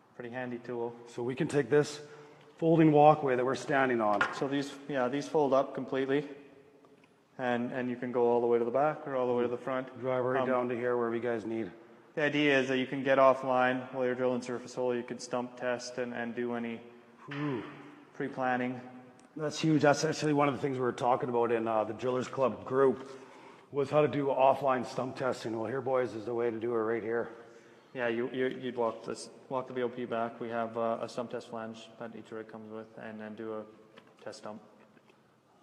a pretty handy tool. So we can take this folding walkway that we're standing on. So these fold up completely, and you can go all the way to the back or all the way to the front. Drive right down to here wherever you guys need. The idea is that you can get offline while you're drilling surface hole. You can stump test and do any pre-planning. That's huge. That's actually one of the things we were talking about in the Drillers Club group, was how to do offline stump testing. Well, here, boys, is the way to do it right here. Yeah, you'd walk the BOP back. We have a stump test flange that each rig comes with, and then do a test stump.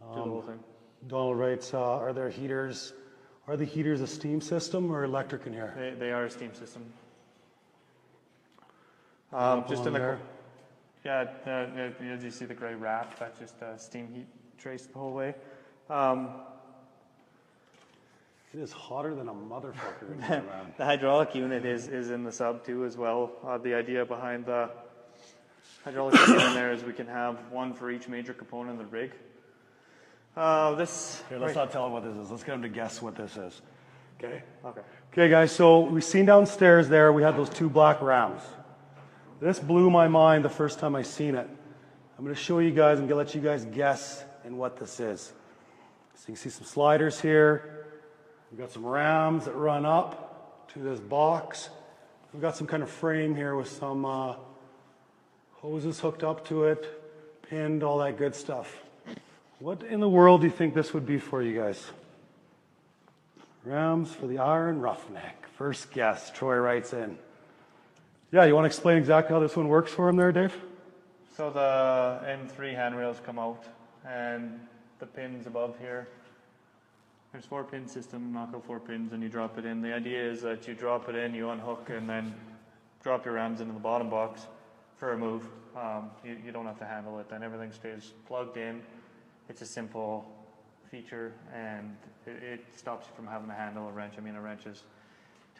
Do the whole thing. Donald writes, are there heaters? Are the heaters a steam system or electric in here? They are a steam system. Just in the there. Yeah, as you see the gray wrap, that's just steam heat trace the whole way. It is hotter than a motherfucker in here, man. The hydraulic unit is in the sub too as well. The idea behind the hydraulic unit in there is we can have one for each major component of the rig. Here, let's not tell them what this is. Let's get them to guess what this is. Okay? Okay. Okay, guys, so we've seen downstairs there, we had those two black rams. This blew my mind the first time I seen it. I'm going to show you guys, I'm going to let you guys guess in what this is. So you can see some sliders here. We've got some rams that run up to this box. We've got some kind of frame here with some hoses hooked up to it, pinned, all that good stuff. What in the world do you think this would be for, you guys? Rams for the Iron Roughneck. First guess, Troy writes in. Yeah, you want to explain exactly how this one works for him there, Dave? So the N3 handrails come out, and the pins above here. There's 4-pin system, knock out 4 pins, and you drop it in. The idea is that you drop it in, you unhook, and then drop your rams into the bottom box for a move. You don't have to handle it, then everything stays plugged in. It's a simple feature, and it stops you from having to handle a wrench. I mean, a wrench is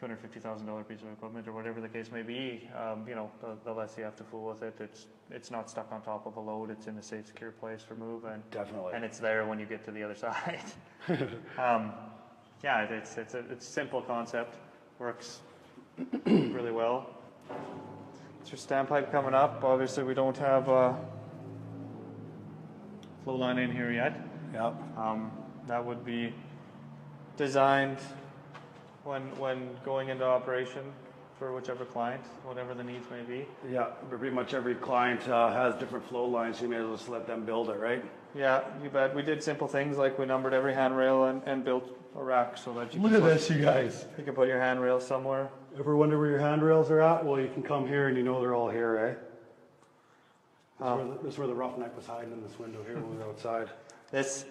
$250,000 piece of equipment, or whatever the case may be. The less you have to fool with it. It's not stuck on top of a load. It's in a safe, secure place for move, and Definitely. and it's there when you get to the other side. Yeah, it's a simple concept. Works really well. It's your standpipe coming up. Obviously, we don't have flow line in here yet. Yep. That would be designed when going into operation for whichever client, whatever the needs may be. Yeah, pretty much every client has different flow lines, so you may as well just let them build it, right? Yeah, you bet. We did simple things like we numbered every handrail and built a rack so that you Look at this, you guys. You can put your handrail somewhere. Ever wonder where your handrails are at? Well, you can come here and you know they're all here, eh? This is where the roughneck was hiding in this window here when we were outside. This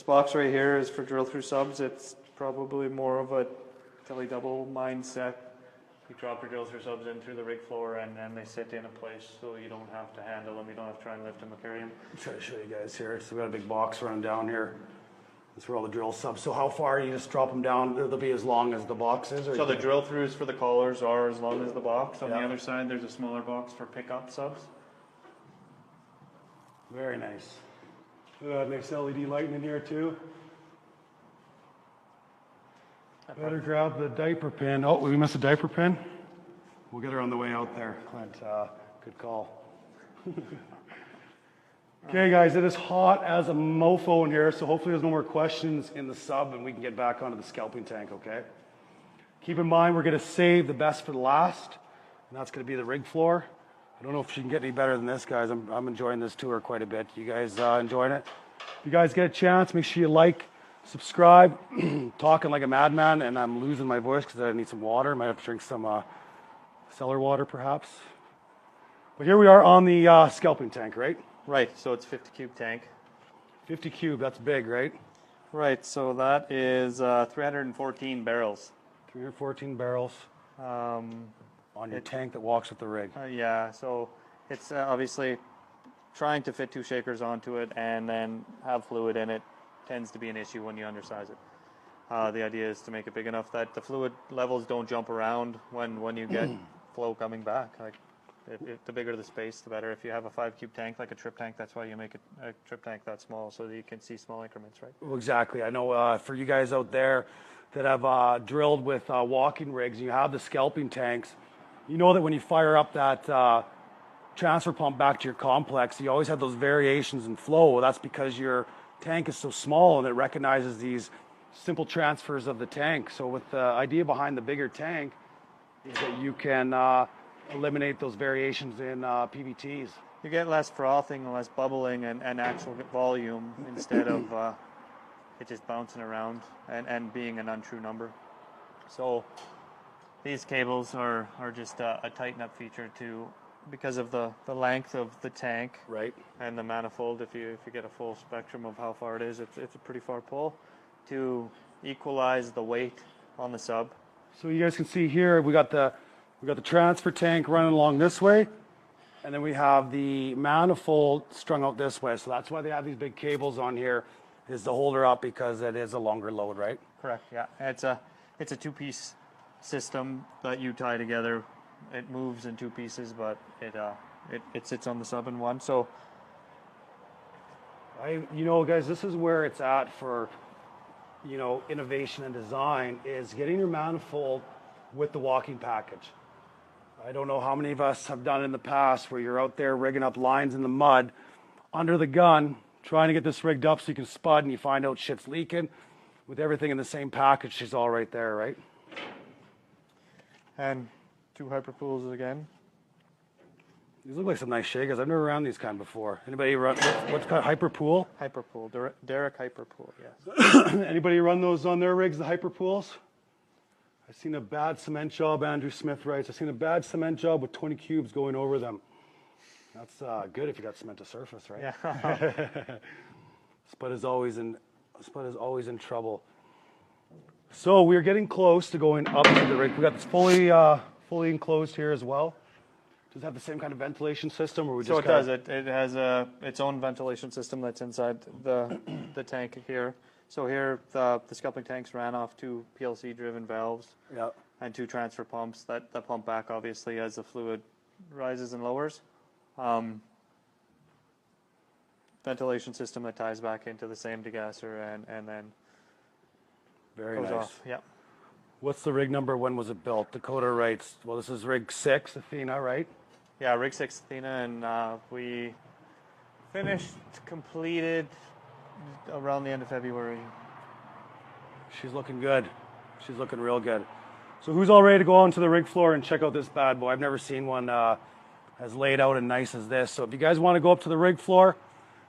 box right here is for drill through subs. It's probably more of a Telly double mindset. You drop your drill through subs in through the rig floor, and then they sit in a place so you don't have to handle them. You don't have to try and lift them or carry them. I'll try to show you guys here. So we got a big box running down here. That's where all the drill subs. So how far you just drop them down? They'll be as long as the box is? Or So the drill throughs for the collars are as long as the box. On Yeah. the other side, there's a smaller box for pickup subs. Very nice. Nice LED lighting in here too. Better grab the diaper pin. Oh, we missed a diaper pin. We'll get her on the way out there, Clint. Good call. Okay, guys, it is hot as a mofo in here, so hopefully there's no more questions in the sub and we can get back onto the scalping tank, okay? Keep in mind, we're going to save the best for the last, and that's going to be the rig floor. I don't know if she can get any better than this, guys. I'm enjoying this tour quite a bit. You guys enjoying it? If you guys get a chance, make sure you like, subscribe. Talking like a madman, and I'm losing my voice because I need some water. Might have to drink some cellar water, perhaps. But here we are on the scalping tank, right? Right, so it's 50 cube tank. 50 cube, that's big, right? Right, so that is 314 barrels. 314 barrels on your tank that walks with the rig. Yeah, so it's obviously trying to fit 2 shakers onto it and then have fluid in it tends to be an issue when you undersize it. The idea is to make it big enough that the fluid levels don't jump around when you get flow coming back. Like, the bigger the space, the better. If you have a 5 cube tank, like a trip tank, that's why you make a trip tank that small, so that you can see small increments, right? Well, exactly. I know for you guys out there that have drilled with walking rigs, and you have the scalping tanks, you know that when you fire up that transfer pump back to your complex, you always have those variations in flow. Well, that's because your tank is so small and it recognizes these simple transfers of the tank. So with the idea behind the bigger tank is that you can eliminate those variations in PVTs. You get less frothing, less bubbling, and actual volume instead of it just bouncing around and being an untrue number. So these cables are just a tighten-up feature too, because of the length of the tank, right, and the manifold. If you get a full spectrum of how far it is, it's a pretty far pull to equalize the weight on the sub. So you guys can see here we got the transfer tank running along this way, and then we have the manifold strung out this way. So that's why they have these big cables on here, is to hold her up because it is a longer load, right? Correct. Yeah, it's a 2-piece system that you tie together. It moves in 2 pieces, but it sits on the sub in one. So, guys, this is where it's at for, innovation and design, is getting your manifold with the walking package. I don't know how many of us have done it in the past where you're out there rigging up lines in the mud under the gun, trying to get this rigged up so you can spud, and you find out shit's leaking. With everything in the same package, she's all right there, right? And 2 hyperpools again. These look like some nice shakers. I've never run these kind before. Anybody run what's called hyperpool? Hyperpool, Derek Hyperpool, yes. Anybody run those on their rigs, the hyperpools? I've seen a bad cement job, Andrew Smith writes. I've seen a bad cement job with 20 cubes going over them. That's good if you got cement to surface, right? Yeah. Spud is always in trouble. So we're getting close to going up to the rig. We got this fully enclosed here as well. Does it have the same kind of ventilation system, or we So just it does. It has its own ventilation system that's inside the tank here. So here the scalping tanks ran off 2 PLC-driven valves, Yep. and 2 transfer pumps that pump back obviously as the fluid rises and lowers. Ventilation system that ties back into the same degasser and then Very goes nice. off. Yeah. What's the rig number? When was it built? Dakota writes, well, this is rig 6, Athena, right? Yeah, rig 6 Athena, and we completed around the end of February. She's looking good. She's looking real good. So who's all ready to go onto the rig floor and check out this bad boy? I've never seen one as laid out and nice as this. So if you guys want to go up to the rig floor,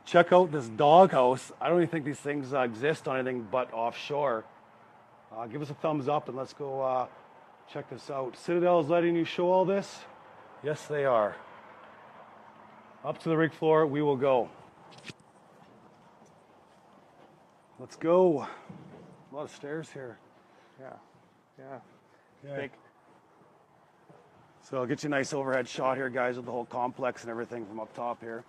check out this doghouse. I don't even think these things exist on anything but offshore. Give us a thumbs up and let's go check this out. Citadel is letting you show all this? Yes, they are. Up to the rig floor, we will go. Let's go. A lot of stairs here. Yeah. Okay. So I'll get you a nice overhead shot here, guys, of the whole complex and everything from up top here.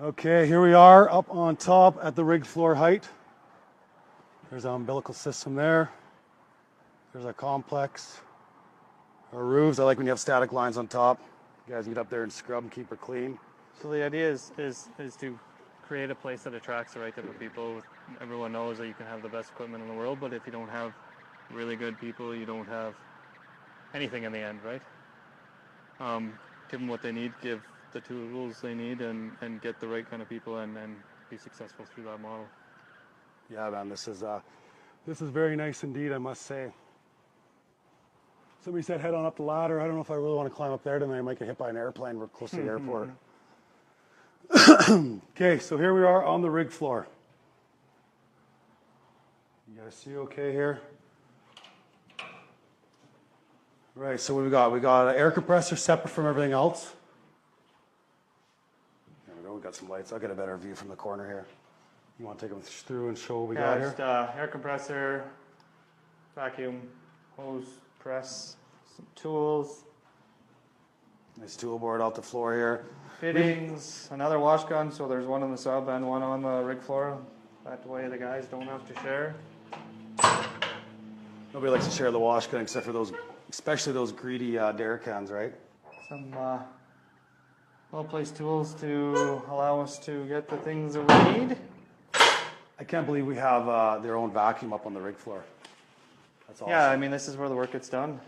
Okay, here we are up on top at the rig floor height. There's our umbilical system there. There's our complex. Our roofs, I like when you have static lines on top. You guys get up there and scrub and keep her clean. So the idea is to create a place that attracts the right type of people. Everyone knows that you can have the best equipment in the world, but if you don't have really good people, you don't have anything in the end, right? Give them what they need, give the tools they need, and get the right kind of people, and be successful through that model. Yeah, man, this is very nice indeed, I must say. Somebody said head on up the ladder. I don't know if I really want to climb up there tonight. I might get hit by an airplane. We're close to the airport. Okay, so here we are on the rig floor. You guys see okay here? Right, so what we got? We got an air compressor separate from everything else. There we go, we got some lights. I'll get a better view from the corner here. You want to take them through and show what we got here? Just air compressor, vacuum, hose, press, some tools. Nice tool board out the floor here. Fittings, another wash gun, so there's one on the sub and one on the rig floor. That way the guys don't have to share. Nobody likes to share the wash gun except for those, especially those greedy derrick hands, right? Some well-placed tools to allow us to get the things that we need. I can't believe we have their own vacuum up on the rig floor. That's awesome. Yeah, I mean, this is where the work gets done.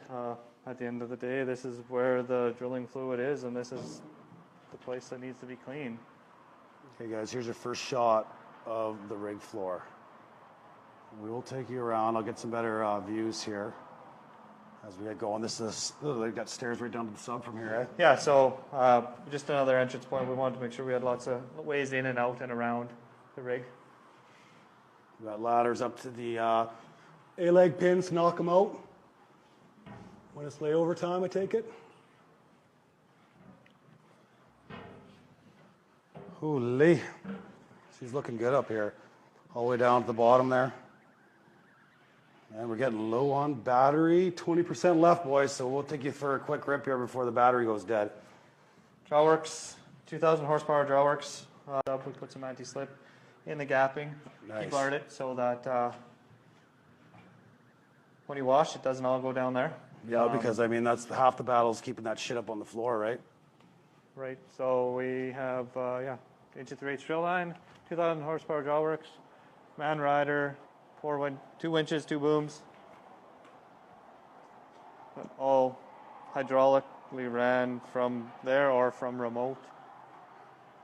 At the end of the day, this is where the drilling fluid is, and this is the place that needs to be clean. Okay, guys, here's your first shot of the rig floor. We will take you around. I'll get some better views here as we get going. This is, they've got stairs right down to the sub from here, eh? Yeah, so just another entrance point. We wanted to make sure we had lots of ways in and out and around the rig. We got ladders up to the A-leg pins, knock them out. When it's layover time, I take it. Holy, she's looking good up here. All the way down to the bottom there. And we're getting low on battery. 20% left, boys, so we'll take you for a quick rip here before the battery goes dead. Drawworks, 2,000 horsepower drawworks. We put some anti-slip in the gapping. Nice. Keyguard it so that when you wash, it doesn't all go down there. Yeah, because I mean, that's half the battle is keeping that shit up on the floor, right? Right, so we have, inch at 3/8 drill line, 2,000 horsepower drawworks, man rider, 2 winches, 2 booms. All hydraulically ran from there or from remote.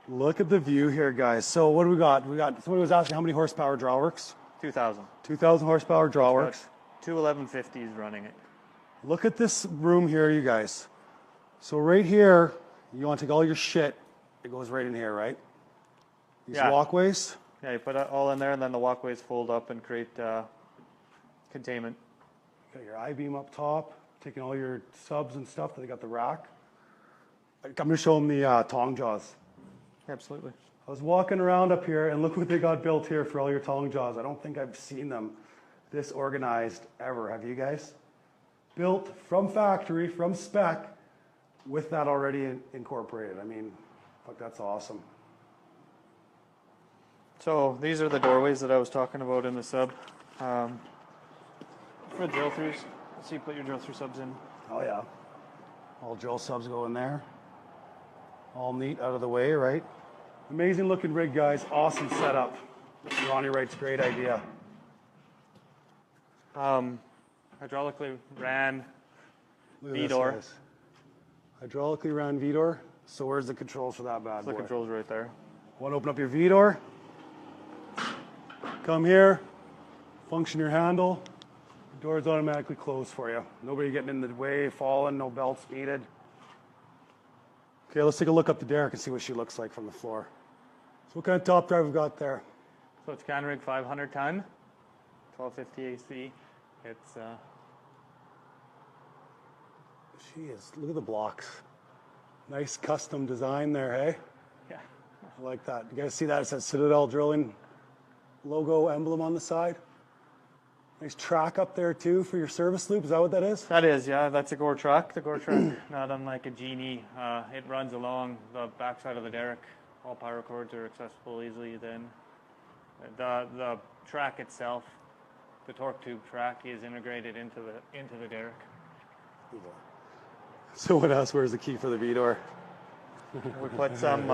Look at the view here, guys. So what do we got? Somebody was asking how many horsepower drawworks? 2,000. 2,000 horsepower drawworks. 2 1150s running it. Look at this room here, you guys. So right here, you want to take all your shit. It goes right in here, right? These walkways. Yeah, you put it all in there, and then the walkways fold up and create containment. Got your I-beam up top, taking all your subs and stuff. They got the rack. I'm going to show them the tong jaws. Absolutely. I was walking around up here, and look what they got built here for all your tong jaws. I don't think I've seen them this organized ever. Have you guys? Built from factory, from spec, with that already incorporated. I mean, fuck, that's awesome. So these are the doorways that I was talking about in the sub. For drill throughs, so you put your drill through subs in. Oh yeah. All drill subs go in there. All neat, out of the way, right? Amazing looking rig, guys. Awesome setup. Ronnie writes, great idea. Hydraulically ran Look at this, V-door. guys. Hydraulically ran V-door. So where's the controls for that bad boy? The controls right there. Want to open up your V-door? Come here, function your handle. The door's automatically closed for you. Nobody getting in the way, falling, no belts needed. Okay, let's take a look up the derrick and see what she looks like from the floor. So what kind of top drive we got there? So it's Canrig 500 ton, 1250 AC. It's Jeez, look at the blocks. Nice custom design there, hey? yeah. I like that. You guys see that? It says Citadel Drilling logo emblem on the side. Nice track up there too for your service loop. Is that what that is? That is, yeah. That's a Gore truck. The Gore truck, not unlike a Genie, it runs along the backside of the derrick. All power cords are accessible easily. Then the track itself, the torque tube track, is integrated into the derrick. Someone else, where's the key for the V-door? We put some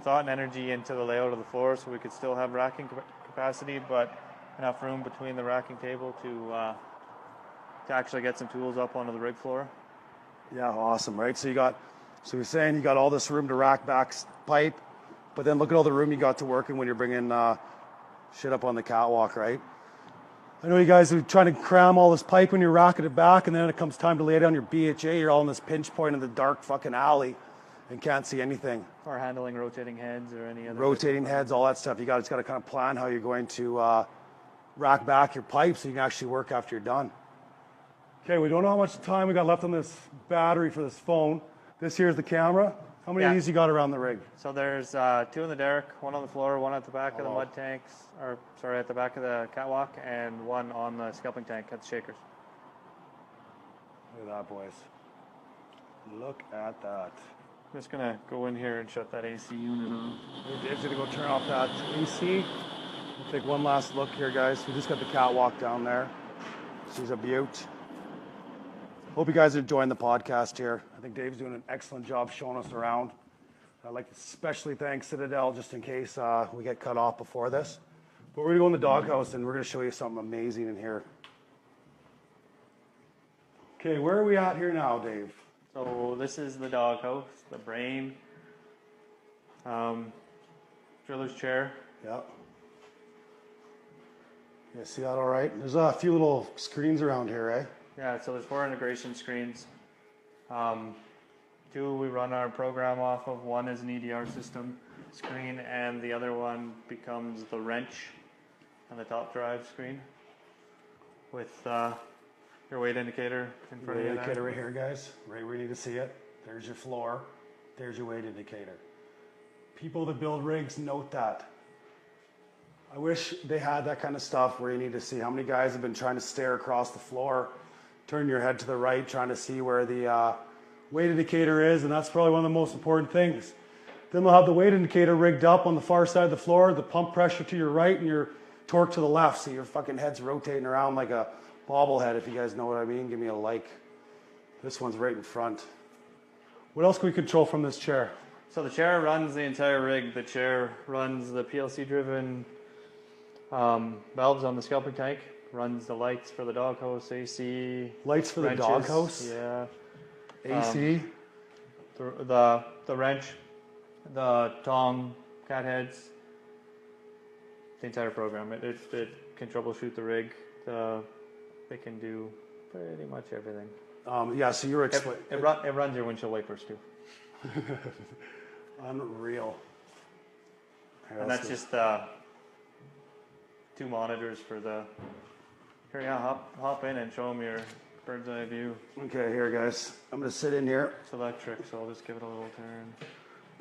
thought and energy into the layout of the floor, so we could still have racking capacity, but enough room between the racking table to actually get some tools up onto the rig floor. Yeah, awesome, right? So you're saying you got all this room to rack back pipe, but then look at all the room you got to work in when you're bringing shit up on the catwalk, right? I know you guys are trying to cram all this pipe when you're racking it back, and then it comes time to lay down your BHA, you're all in this pinch point in the dark fucking alley and can't see anything. Or handling rotating heads or any other. Rotating heads, all that stuff. You just got to kind of plan how you're going to rack back your pipe so you can actually work after you're done. Okay, we don't know how much time we got left on this battery for this phone. This here is the camera. How many of these you got around the rig? So there's 2 in the derrick, 1 on the floor, 1 at the back of the mud tanks, at the back of the catwalk, and 1 on the scalping tank at the shakers. Look at that, boys. Look at that. I'm just gonna go in here and shut that AC unit on. Dave's gonna go turn off that AC. We'll take one last look here, guys. We just got the catwalk down there. She's a beaut. Hope you guys are enjoying the podcast here. I think Dave's doing an excellent job showing us around. I'd like to especially thank Citadel just in case we get cut off before this. But we're gonna go in the doghouse and we're gonna show you something amazing in here. Okay, where are we at here now, Dave? So this is the doghouse, the brain, driller's chair. Yep. You see that all right? There's a few little screens around here, eh? Yeah, so there's 4 integration screens. 2 we run our program off of. 1 is an EDR system screen, and the other one becomes the wrench and the top drive screen with your weight indicator in front of you. Weight indicator right here, guys. Right where you need to see it. There's your floor. There's your weight indicator. People that build rigs note that. I wish they had that kind of stuff where you need to see how many guys have been trying to stare across the floor, turn your head to the right, trying to see where the weight indicator is, and that's probably one of the most important things. Then they'll have the weight indicator rigged up on the far side of the floor, the pump pressure to your right and your torque to the left, so your fucking head's rotating around like a bobblehead, if you guys know what I mean. Give me a like. This one's right in front. What else can we control from this chair? So the chair runs the entire rig. The chair runs the PLC-driven valves on the scalping tank, runs the lights for the doghouse, AC. Lights for wrenches, the doghouse? Yeah. AC? The wrench, the tong, cat heads, the entire program. It can troubleshoot the rig. They can do pretty much everything. Yeah, so you're explaining. It runs your windshield wipers too. Unreal. And that's just 2 monitors for the. Here, yeah, hop in and show them your bird's eye view. Okay, here, guys. I'm going to sit in here. It's electric, so I'll just give it a little turn.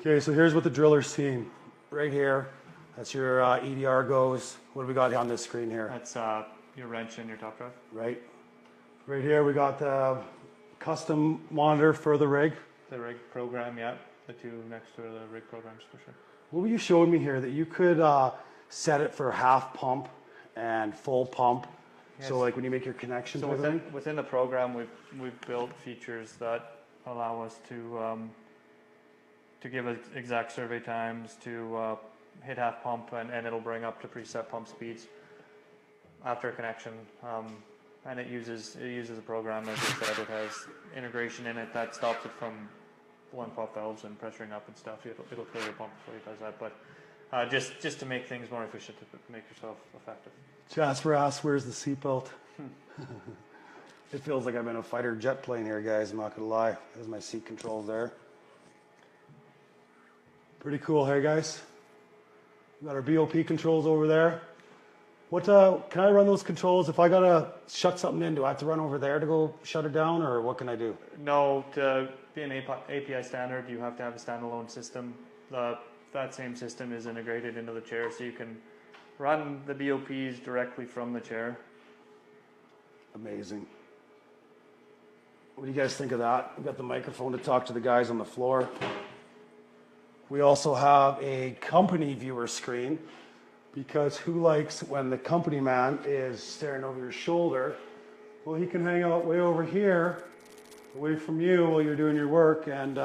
Okay, so here's what the driller's seeing. Right here, that's your EDR goes. What do we got on this screen here? That's your wrench and your top drive. Right. Right here, we got the custom monitor for the rig. The rig program, yeah. The 2 next to the rig programs for sure. What were you showing me here? That you could set it for half pump and full pump. Yes. So like when you make your connections. So within the program, we've built features that allow us to give exact survey times, to hit half pump, and it'll bring up to preset pump speeds after a connection. And it uses a program, as I said. It has integration in it that stops it from blowing pop valves and pressuring up and stuff. It'll clear your pump before it does that. But just to make things more efficient, to make yourself effective. Jasper asks, where's the seatbelt? It feels like I'm in a fighter jet plane here, guys. I'm not going to lie. There's my seat controls there. Pretty cool, hey, guys? We got our BOP controls over there. What can I run those controls? If I got to shut something in, do I have to run over there to go shut it down, or what can I do? No, to be an API standard, you have to have a standalone system. That same system is integrated into the chair, so you can run the BOPs directly from the chair. Amazing. What do you guys think of that? We've got the microphone to talk to the guys on the floor. We also have a company viewer screen, because who likes when the company man is staring over your shoulder? Well, he can hang out way over here away from you while you're doing your work and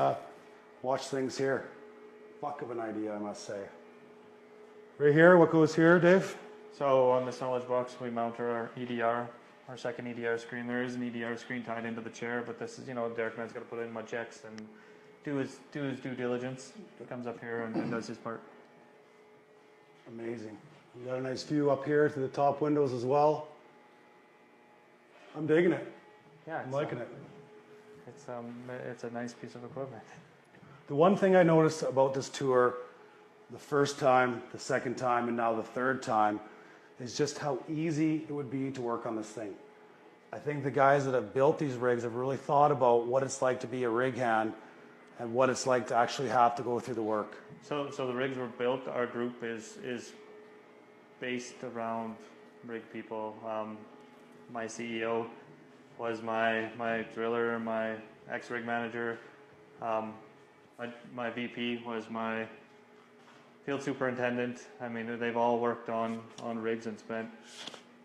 watch things here. Fuck of an idea, I must say. Right here, what goes here, Dave? So on this knowledge box, we mount our EDR, our second EDR screen. There is an EDR screen tied into the chair, but this is, Derek Man's got to put in my checks and do his due diligence. He comes up here and does his part. Amazing. We got a nice view up here to the top windows as well. I'm digging it. Yeah, I'm liking it. It's a nice piece of equipment. The one thing I noticed about this tour, the first time, the second time, and now the third time, is just how easy it would be to work on this thing. I think the guys that have built these rigs have really thought about what it's like to be a rig hand and what it's like to actually have to go through the work. So the rigs were built. Our group is based around rig people. My CEO was my driller, my ex-rig manager. My VP was my field superintendent. I mean, they've all worked on rigs and spent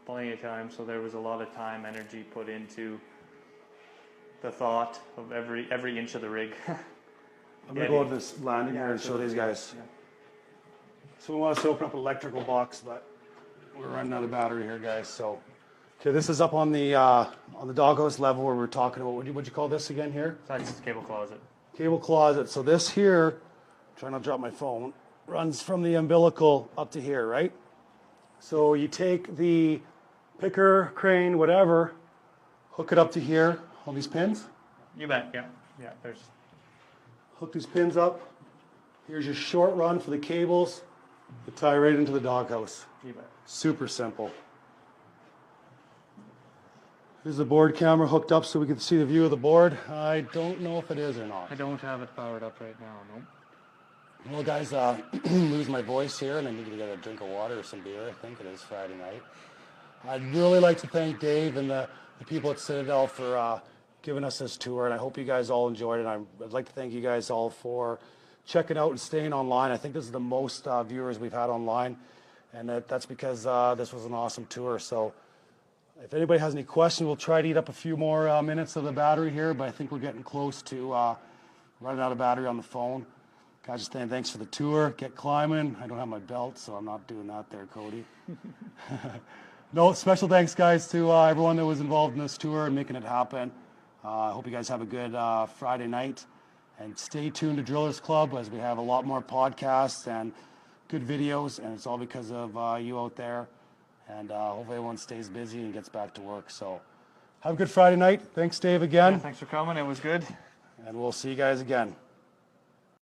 plenty of time. So there was a lot of time, energy put into the thought of every inch of the rig. I'm going to go to this landing here and show these guys. Yeah. So we want us to open up an electrical box, but we're running out of battery here, guys. So, okay, this is up on the doghouse level where we're talking about. What'd you call this again here? That's the cable closet. Cable closet. So this here, trying not to drop my phone, runs from the umbilical up to here, right? So you take the picker, crane, whatever, hook it up to here. All these pins. You bet. Yeah. There's. Hook these pins up. Here's your short run for the cables. You tie right into the doghouse. You bet. Super simple. Here's the board camera hooked up so we can see the view of the board. I don't know if it is or not. I don't have it powered up right now. Nope. Well, guys, lose my voice here, and I need to get a drink of water or some beer. I think it is Friday night. I'd really like to thank Dave and the people at Citadel for giving us this tour, and I hope you guys all enjoyed it. I'd like to thank you guys all for checking out and staying online. I think this is the most viewers we've had online, and that's because this was an awesome tour. So if anybody has any questions, we'll try to eat up a few more minutes of the battery here, but I think we're getting close to running out of battery on the phone. Guys, just saying thanks for the tour. Get climbing. I don't have my belt, so I'm not doing that there, Cody. No, special thanks, guys, to everyone that was involved in this tour and making it happen. I hope you guys have a good Friday night. And stay tuned to Drillers Club as we have a lot more podcasts and good videos. And it's all because of you out there. And hopefully everyone stays busy and gets back to work. So have a good Friday night. Thanks, Dave, again. Yeah, thanks for coming. It was good. And we'll see you guys again.